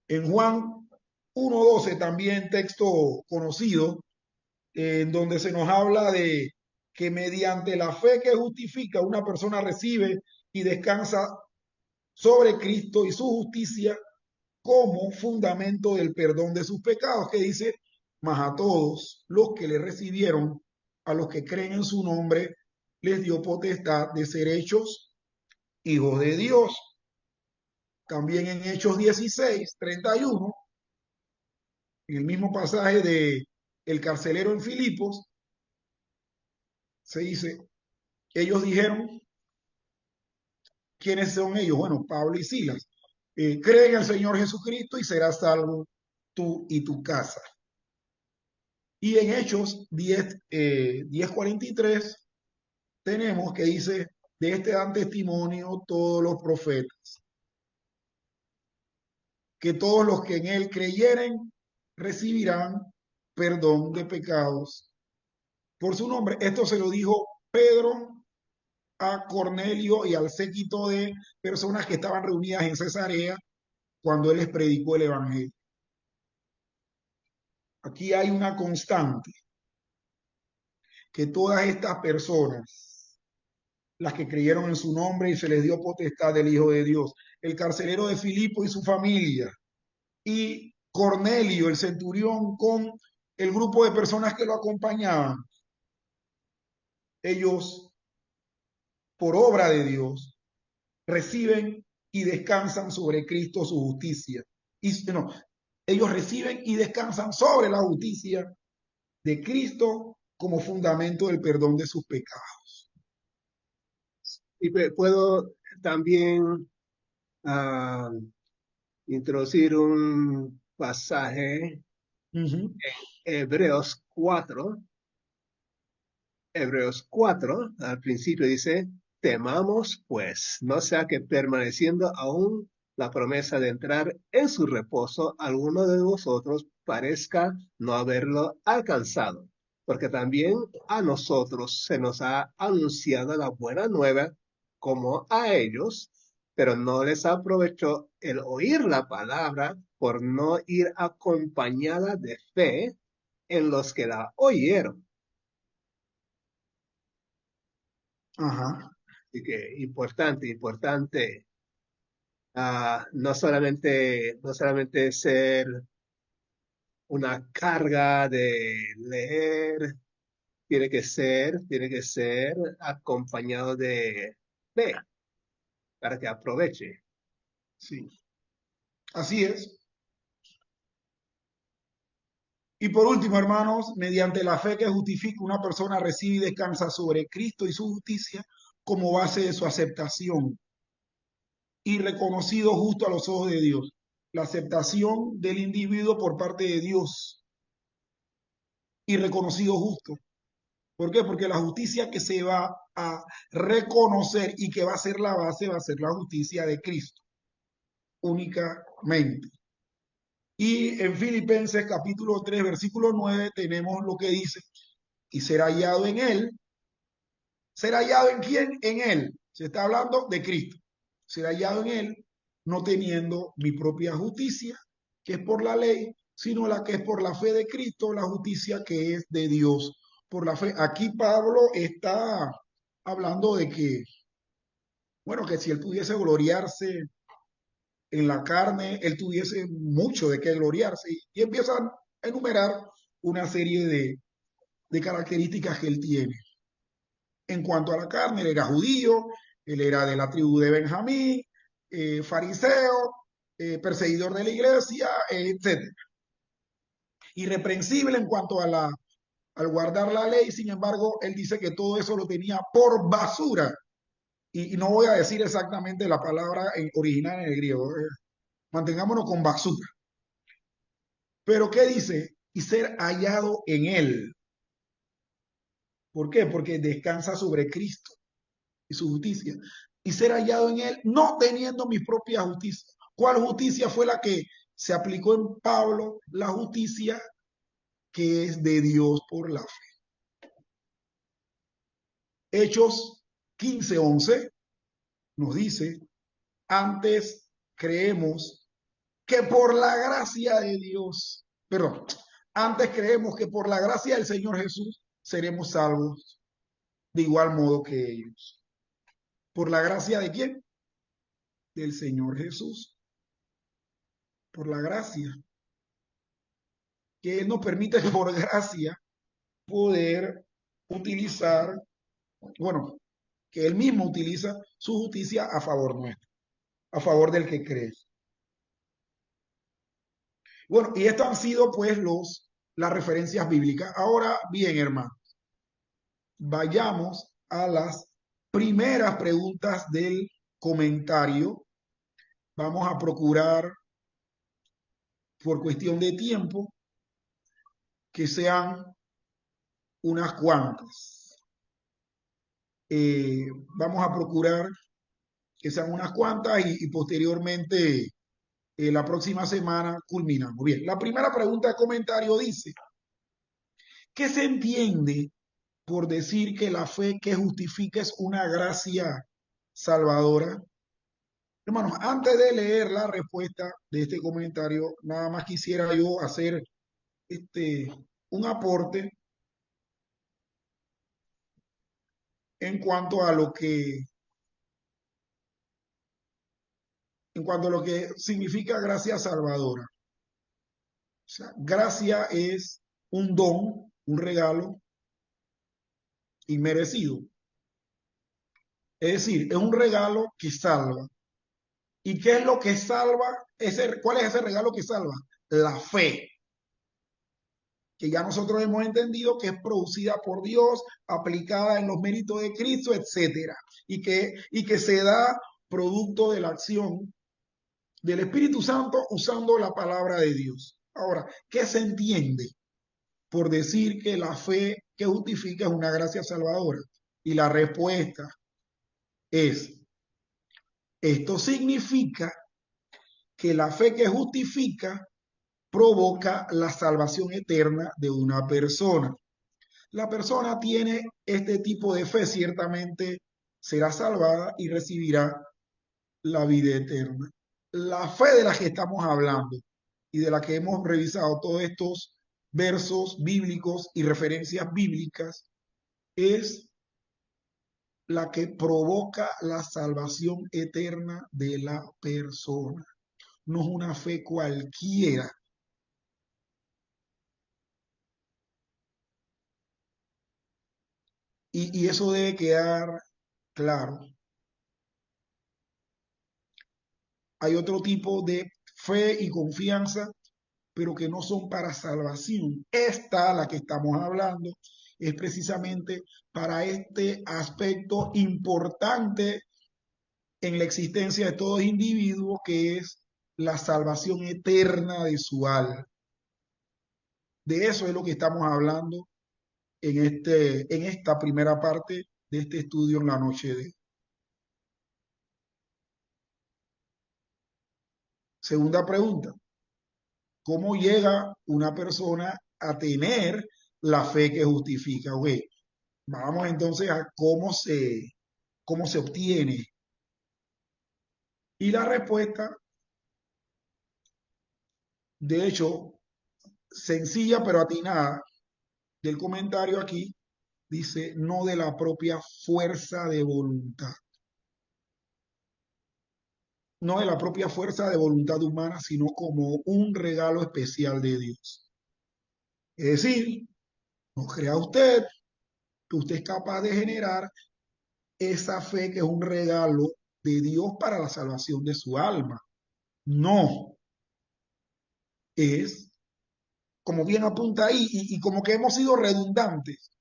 En Juan 1:12, también texto conocido, en donde se nos habla de que mediante la fe que justifica, una persona recibe y descansa sobre Cristo y su justicia como fundamento del perdón de sus pecados, que dice, mas a todos los que le recibieron, a los que creen en su nombre, les dio potestad de ser hechos hijos de Dios. También en Hechos 16:31, en el mismo pasaje de el carcelero en Filipos, se dice, ellos dijeron, ¿quiénes son ellos? Bueno, Pablo y Silas. Cree en el Señor Jesucristo y serás salvo tú y tu casa. Y en Hechos 10:43 tenemos que dice, de este dan testimonio todos los profetas. que todos los que en él creyeren recibirán perdón de pecados por su nombre. Esto se lo dijo Pedro a Cornelio y al séquito de personas que estaban reunidas en Cesarea cuando él les predicó el evangelio. Aquí hay una constante, que todas estas personas, las que creyeron en su nombre y se les dio potestad del Hijo de Dios, el carcelero de Filipo y su familia, y Cornelio, el centurión, con el grupo de personas que lo acompañaban, ellos, por obra de Dios, reciben y descansan sobre Cristo su justicia. Y no, ellos reciben y descansan sobre la justicia de Cristo como fundamento del perdón de sus pecados. Y puedo también ah, introducir un pasaje Uh -huh. en Hebreos 4, al principio dice, temamos pues, no sea que permaneciendo aún la promesa de entrar en su reposo, alguno de vosotros parezca no haberlo alcanzado, porque también a nosotros se nos ha anunciado la buena nueva como a ellos, pero no les aprovechó el oír la palabra por no ir acompañada de fe en los que la oyeron. Ajá. Así que importante, no solamente ser una carga de leer, tiene que ser acompañado de fe para que aproveche. Sí, así es. Y por último, hermanos, mediante la fe que justifica, una persona recibe y descansa sobre Cristo y su justicia como base de su aceptación y reconocido justo a los ojos de Dios. La aceptación del individuo por parte de Dios y reconocido justo. ¿Por qué? Porque la justicia que se va a reconocer y que va a ser la base va a ser la justicia de Cristo únicamente. Y en Filipenses capítulo 3, versículo 9, tenemos lo que dice, y será hallado en él. ¿Será hallado en quién? En él. Se está hablando de Cristo. Será hallado en él, no teniendo mi propia justicia, que es por la ley, sino la que es por la fe de Cristo, la justicia que es de Dios por la fe. Aquí Pablo está hablando de que, bueno, que si él pudiese gloriarse en la carne, él tuviese mucho de qué gloriarse. Y empieza a enumerar una serie de características que él tiene. En cuanto a la carne, él era judío, él era de la tribu de Benjamín, fariseo, perseguidor de la iglesia, etc. Irreprensible en cuanto a al guardar la ley, sin embargo, él dice que todo eso lo tenía por basura. Y no voy a decir exactamente la palabra original en el griego, mantengámonos con basura. Pero ¿qué dice? Y ser hallado en él. ¿Por qué? Porque descansa sobre Cristo y su justicia. Y ser hallado en él, no teniendo mi propia justicia. ¿Cuál justicia fue la que se aplicó en Pablo? La justicia que es de Dios por la fe. Hechos 15:11 nos dice, antes creemos que por la gracia de Dios, perdón, antes creemos que por la gracia del Señor Jesús seremos salvos de igual modo que ellos. ¿Por la gracia de quién? Del Señor Jesús. Por la gracia. Que Él nos permite por gracia poder utilizar, bueno, que Él mismo utiliza su justicia a favor nuestro, a favor del que cree. Bueno, y estas han sido pues las referencias bíblicas. Ahora bien, hermano, vayamos a las primeras preguntas del comentario. Vamos a procurar, por cuestión de tiempo, que sean unas cuantas. Vamos a procurar que sean unas cuantas y posteriormente La próxima semana culminamos. Bien, la primera pregunta de comentario dice, ¿qué se entiende por decir que la fe que justifica es una gracia salvadora? Hermanos, antes de leer la respuesta de este comentario, nada más quisiera yo hacer este, un aporte en cuanto a lo que, en cuanto a lo que significa gracia salvadora. O sea, gracia es un don, un regalo inmerecido. Es decir, es un regalo que salva. ¿Y qué es lo que salva? ¿Cuál es ese regalo que salva? La fe, que ya nosotros hemos entendido que es producida por Dios, aplicada en los méritos de Cristo, etcétera, y que se da producto de la acción del Espíritu Santo usando la palabra de Dios. Ahora, ¿qué se entiende por decir que la fe que justifica es una gracia salvadora? Y la respuesta es, esto significa que la fe que justifica provoca la salvación eterna de una persona. La persona tiene este tipo de fe, ciertamente será salvada y recibirá la vida eterna. La fe de la que estamos hablando y de la que hemos revisado todos estos versos bíblicos y referencias bíblicas es la que provoca la salvación eterna de la persona. No es una fe cualquiera. Y eso debe quedar claro. Hay otro tipo de fe y confianza, pero que no son para salvación. Esta, la que estamos hablando, es precisamente para este aspecto importante en la existencia de todo individuo, que es la salvación eterna de su alma. De eso es lo que estamos hablando en esta primera parte de este estudio en la noche de hoy. Segunda pregunta, ¿cómo llega una persona a tener la fe que justifica? Okay, vamos entonces a cómo se obtiene. Y la respuesta, de hecho, sencilla pero atinada del comentario aquí, dice, no de la propia fuerza de voluntad. No de la propia fuerza de voluntad humana, sino como un regalo especial de Dios. Es decir, no crea usted que usted es capaz de generar esa fe que es un regalo de Dios para la salvación de su alma. No, es, como bien apunta ahí, y como que hemos sido redundantes,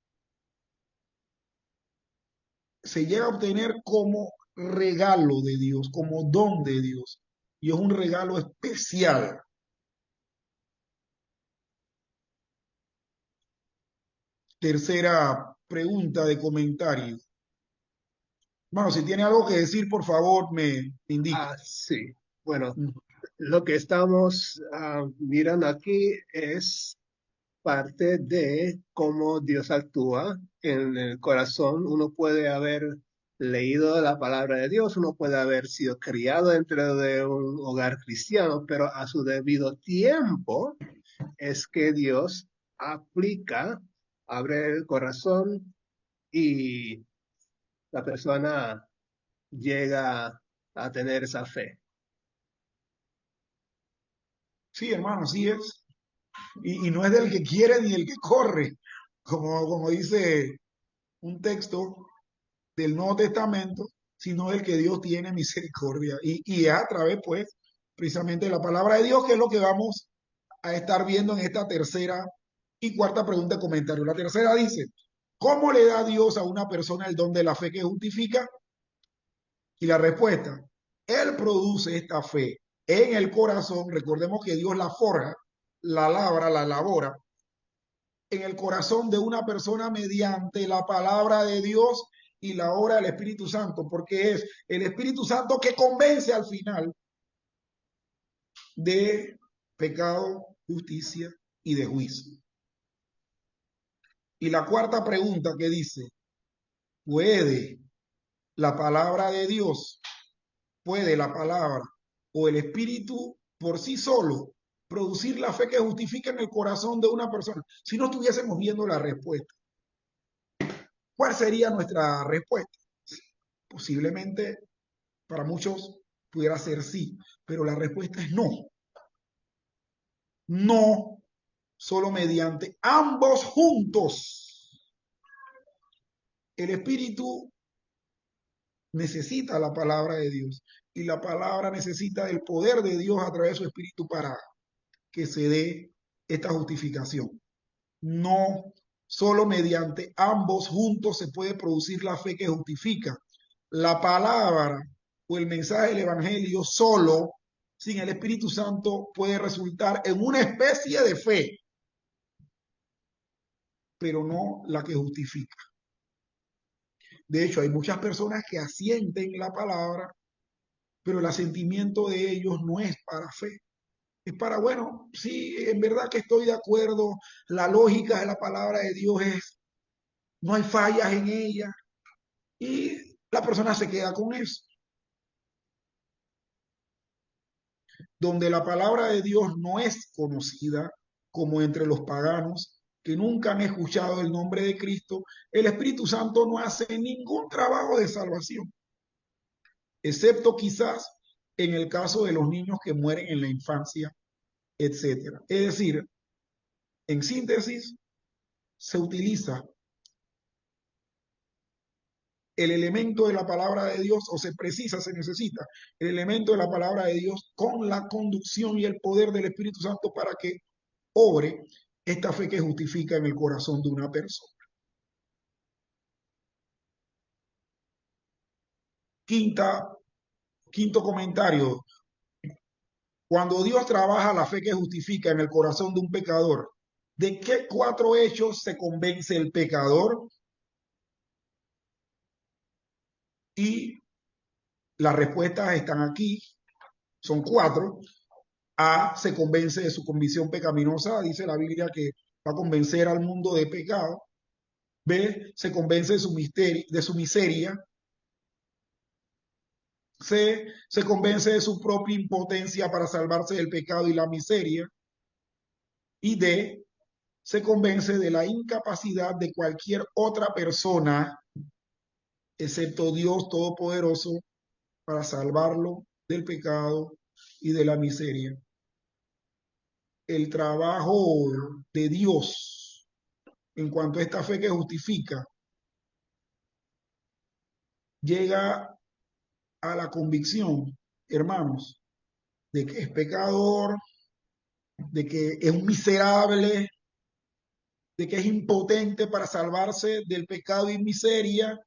se llega a obtener como regalo de Dios, como don de Dios. Y es un regalo especial. Tercera pregunta de comentario. Bueno, si tiene algo que decir, por favor, me indica. Sí. Bueno, lo que estamos mirando aquí es parte de cómo Dios actúa en el corazón. Uno puede haber leído la palabra de Dios, uno puede haber sido criado dentro de un hogar cristiano, pero a su debido tiempo es que Dios aplica, abre el corazón y la persona llega a tener esa fe. Sí, hermano, así es. Y no es del que quiere ni el que corre, como dice un texto del Nuevo Testamento, sino del que Dios tiene misericordia. Y es a través, pues, precisamente de la palabra de Dios, que es lo que vamos a estar viendo en esta tercera y cuarta pregunta de comentario. La tercera dice, ¿cómo le da Dios a una persona el don de la fe que justifica? Y la respuesta, Él produce esta fe en el corazón. Recordemos que Dios la forja, la labra, la elabora en el corazón de una persona mediante la palabra de Dios y la obra del Espíritu Santo, porque es el Espíritu Santo que convence al final de pecado, justicia y de juicio. Y la cuarta pregunta que dice, ¿puede la palabra de Dios, puede la palabra o el Espíritu por sí solo producir la fe que justifica en el corazón de una persona? Si no estuviésemos viendo la respuesta, ¿cuál sería nuestra respuesta? Posiblemente para muchos pudiera ser sí, pero la respuesta es no. No, solo mediante ambos juntos. El Espíritu necesita la palabra de Dios y la palabra necesita del poder de Dios a través de su Espíritu para que se dé esta justificación. No, solo mediante ambos juntos se puede producir la fe que justifica. La palabra o el mensaje del Evangelio solo, sin el Espíritu Santo, puede resultar en una especie de fe, pero no la que justifica. De hecho, hay muchas personas que asienten la palabra, pero el asentimiento de ellos no es para fe. Es para, bueno, sí, en verdad que estoy de acuerdo, la lógica de la palabra de Dios es, no hay fallas en ella, y la persona se queda con eso. Donde la palabra de Dios no es conocida, como entre los paganos, que nunca han escuchado el nombre de Cristo, el Espíritu Santo no hace ningún trabajo de salvación, excepto quizás en el caso de los niños que mueren en la infancia, etcétera. Es decir, en síntesis, se utiliza el elemento de la palabra de Dios, o se precisa, se necesita el elemento de la palabra de Dios con la conducción y el poder del Espíritu Santo para que obre esta fe que justifica en el corazón de una persona. Quinto comentario. Cuando Dios trabaja la fe que justifica en el corazón de un pecador, ¿de qué 4 hechos se convence el pecador? Y las respuestas están aquí, son 4. A, se convence de su convicción pecaminosa, dice la Biblia que va a convencer al mundo de pecado. B, se convence de su miseria. C, se convence de su propia impotencia para salvarse del pecado y la miseria. Y D, se convence de la incapacidad de cualquier otra persona, excepto Dios Todopoderoso, para salvarlo del pecado y de la miseria. El trabajo de Dios en cuanto a esta fe que justifica llega a la convicción, hermanos, de que es pecador, de que es un miserable, de que es impotente para salvarse del pecado y miseria,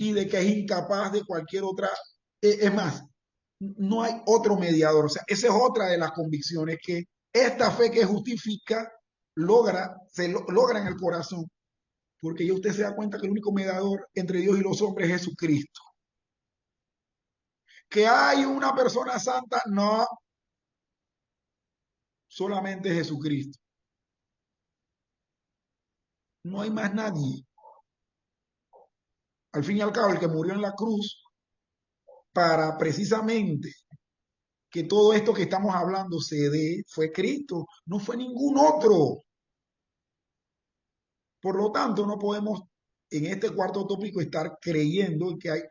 y de que es incapaz de cualquier otra. Es más, no hay otro mediador. O sea, esa es otra de las convicciones, que esta fe que justifica logra en el corazón, porque ya usted se da cuenta que el único mediador entre Dios y los hombres es Jesucristo. Que hay una persona santa, no, solamente Jesucristo. No hay más nadie. Al fin y al cabo, el que murió en la cruz para precisamente que todo esto que estamos hablando se dé fue Cristo, no fue ningún otro. Por lo tanto, no podemos en este cuarto tópico estar creyendo que hay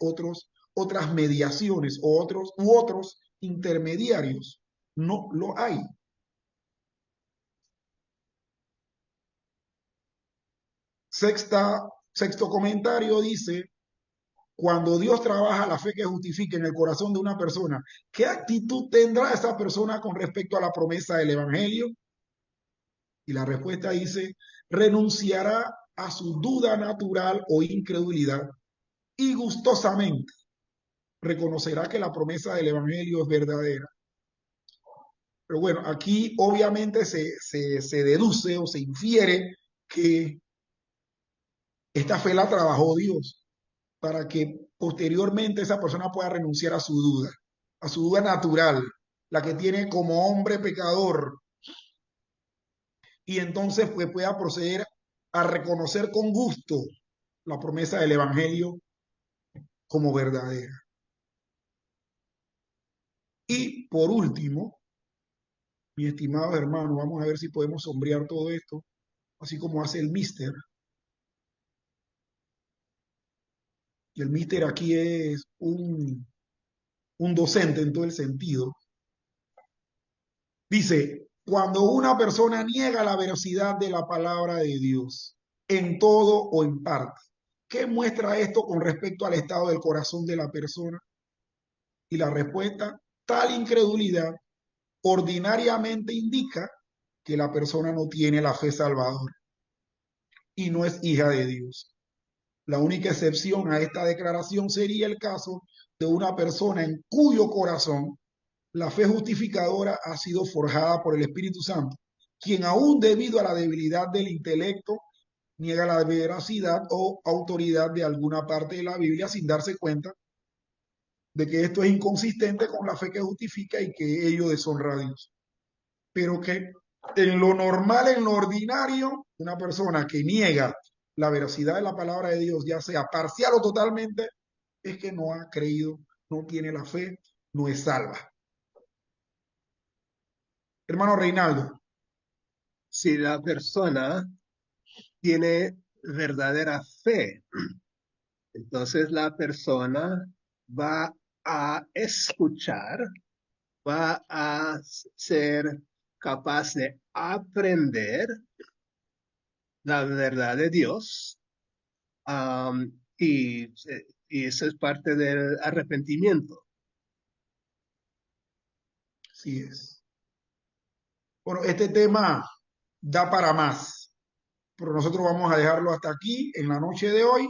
otras mediaciones u otros intermediarios. No lo hay. Sexto comentario dice, cuando Dios trabaja la fe que justifica en el corazón de una persona, ¿qué actitud tendrá esa persona con respecto a la promesa del Evangelio? Y la respuesta dice, renunciará a su duda natural o incredulidad y gustosamente reconocerá que la promesa del Evangelio es verdadera. Pero bueno, aquí obviamente se deduce o se infiere que esta fe la trabajó Dios para que posteriormente esa persona pueda renunciar a su duda natural. la que tiene como hombre pecador, y entonces pues pueda proceder a reconocer con gusto la promesa del Evangelio como verdadera. Y por último, mis estimados hermanos, vamos a ver si podemos sombrear todo esto, así como hace el Mister. Y el Mister aquí es un docente en todo el sentido. Dice, cuando una persona niega la veracidad de la palabra de Dios, en todo o en parte, ¿qué muestra esto con respecto al estado del corazón de la persona? Y la respuesta, tal incredulidad ordinariamente indica que la persona no tiene la fe salvadora y no es hija de Dios. La única excepción a esta declaración sería el caso de una persona en cuyo corazón la fe justificadora ha sido forjada por el Espíritu Santo, quien aún debido a la debilidad del intelecto niega la veracidad o autoridad de alguna parte de la Biblia sin darse cuenta de que esto es inconsistente con la fe que justifica y que ello deshonra a Dios. Pero que en lo normal, en lo ordinario, una persona que niega la veracidad de la palabra de Dios, ya sea parcial o totalmente, es que no ha creído, no tiene la fe, no es salva. Hermano Reinaldo. Si la persona tiene verdadera fe, entonces la persona va a escuchar, va a ser capaz de aprender la verdad de Dios, um, y, y eso es parte del arrepentimiento. Así es. Bueno, este tema da para más, pero nosotros vamos a dejarlo hasta aquí en la noche de hoy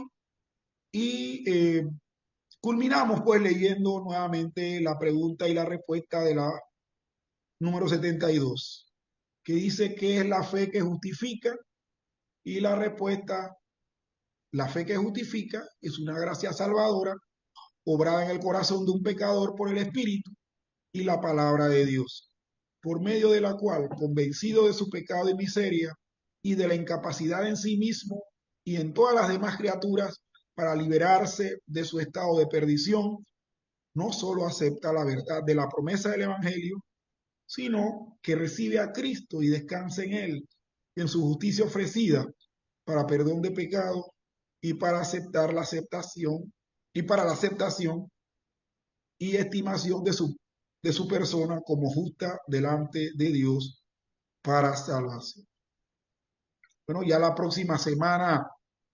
y culminamos pues leyendo nuevamente la pregunta y la respuesta de la número 72, que dice qué es la fe que justifica y la respuesta, la fe que justifica es una gracia salvadora obrada en el corazón de un pecador por el Espíritu y la palabra de Dios, por medio de la cual, convencido de su pecado y miseria y de la incapacidad en sí mismo y en todas las demás criaturas para liberarse de su estado de perdición, no solo acepta la verdad de la promesa del Evangelio, sino que recibe a Cristo y descansa en Él, en su justicia ofrecida para perdón de pecado y para aceptar la aceptación y para la aceptación y estimación de su persona como justa delante de Dios para salvación. Bueno, ya la próxima semana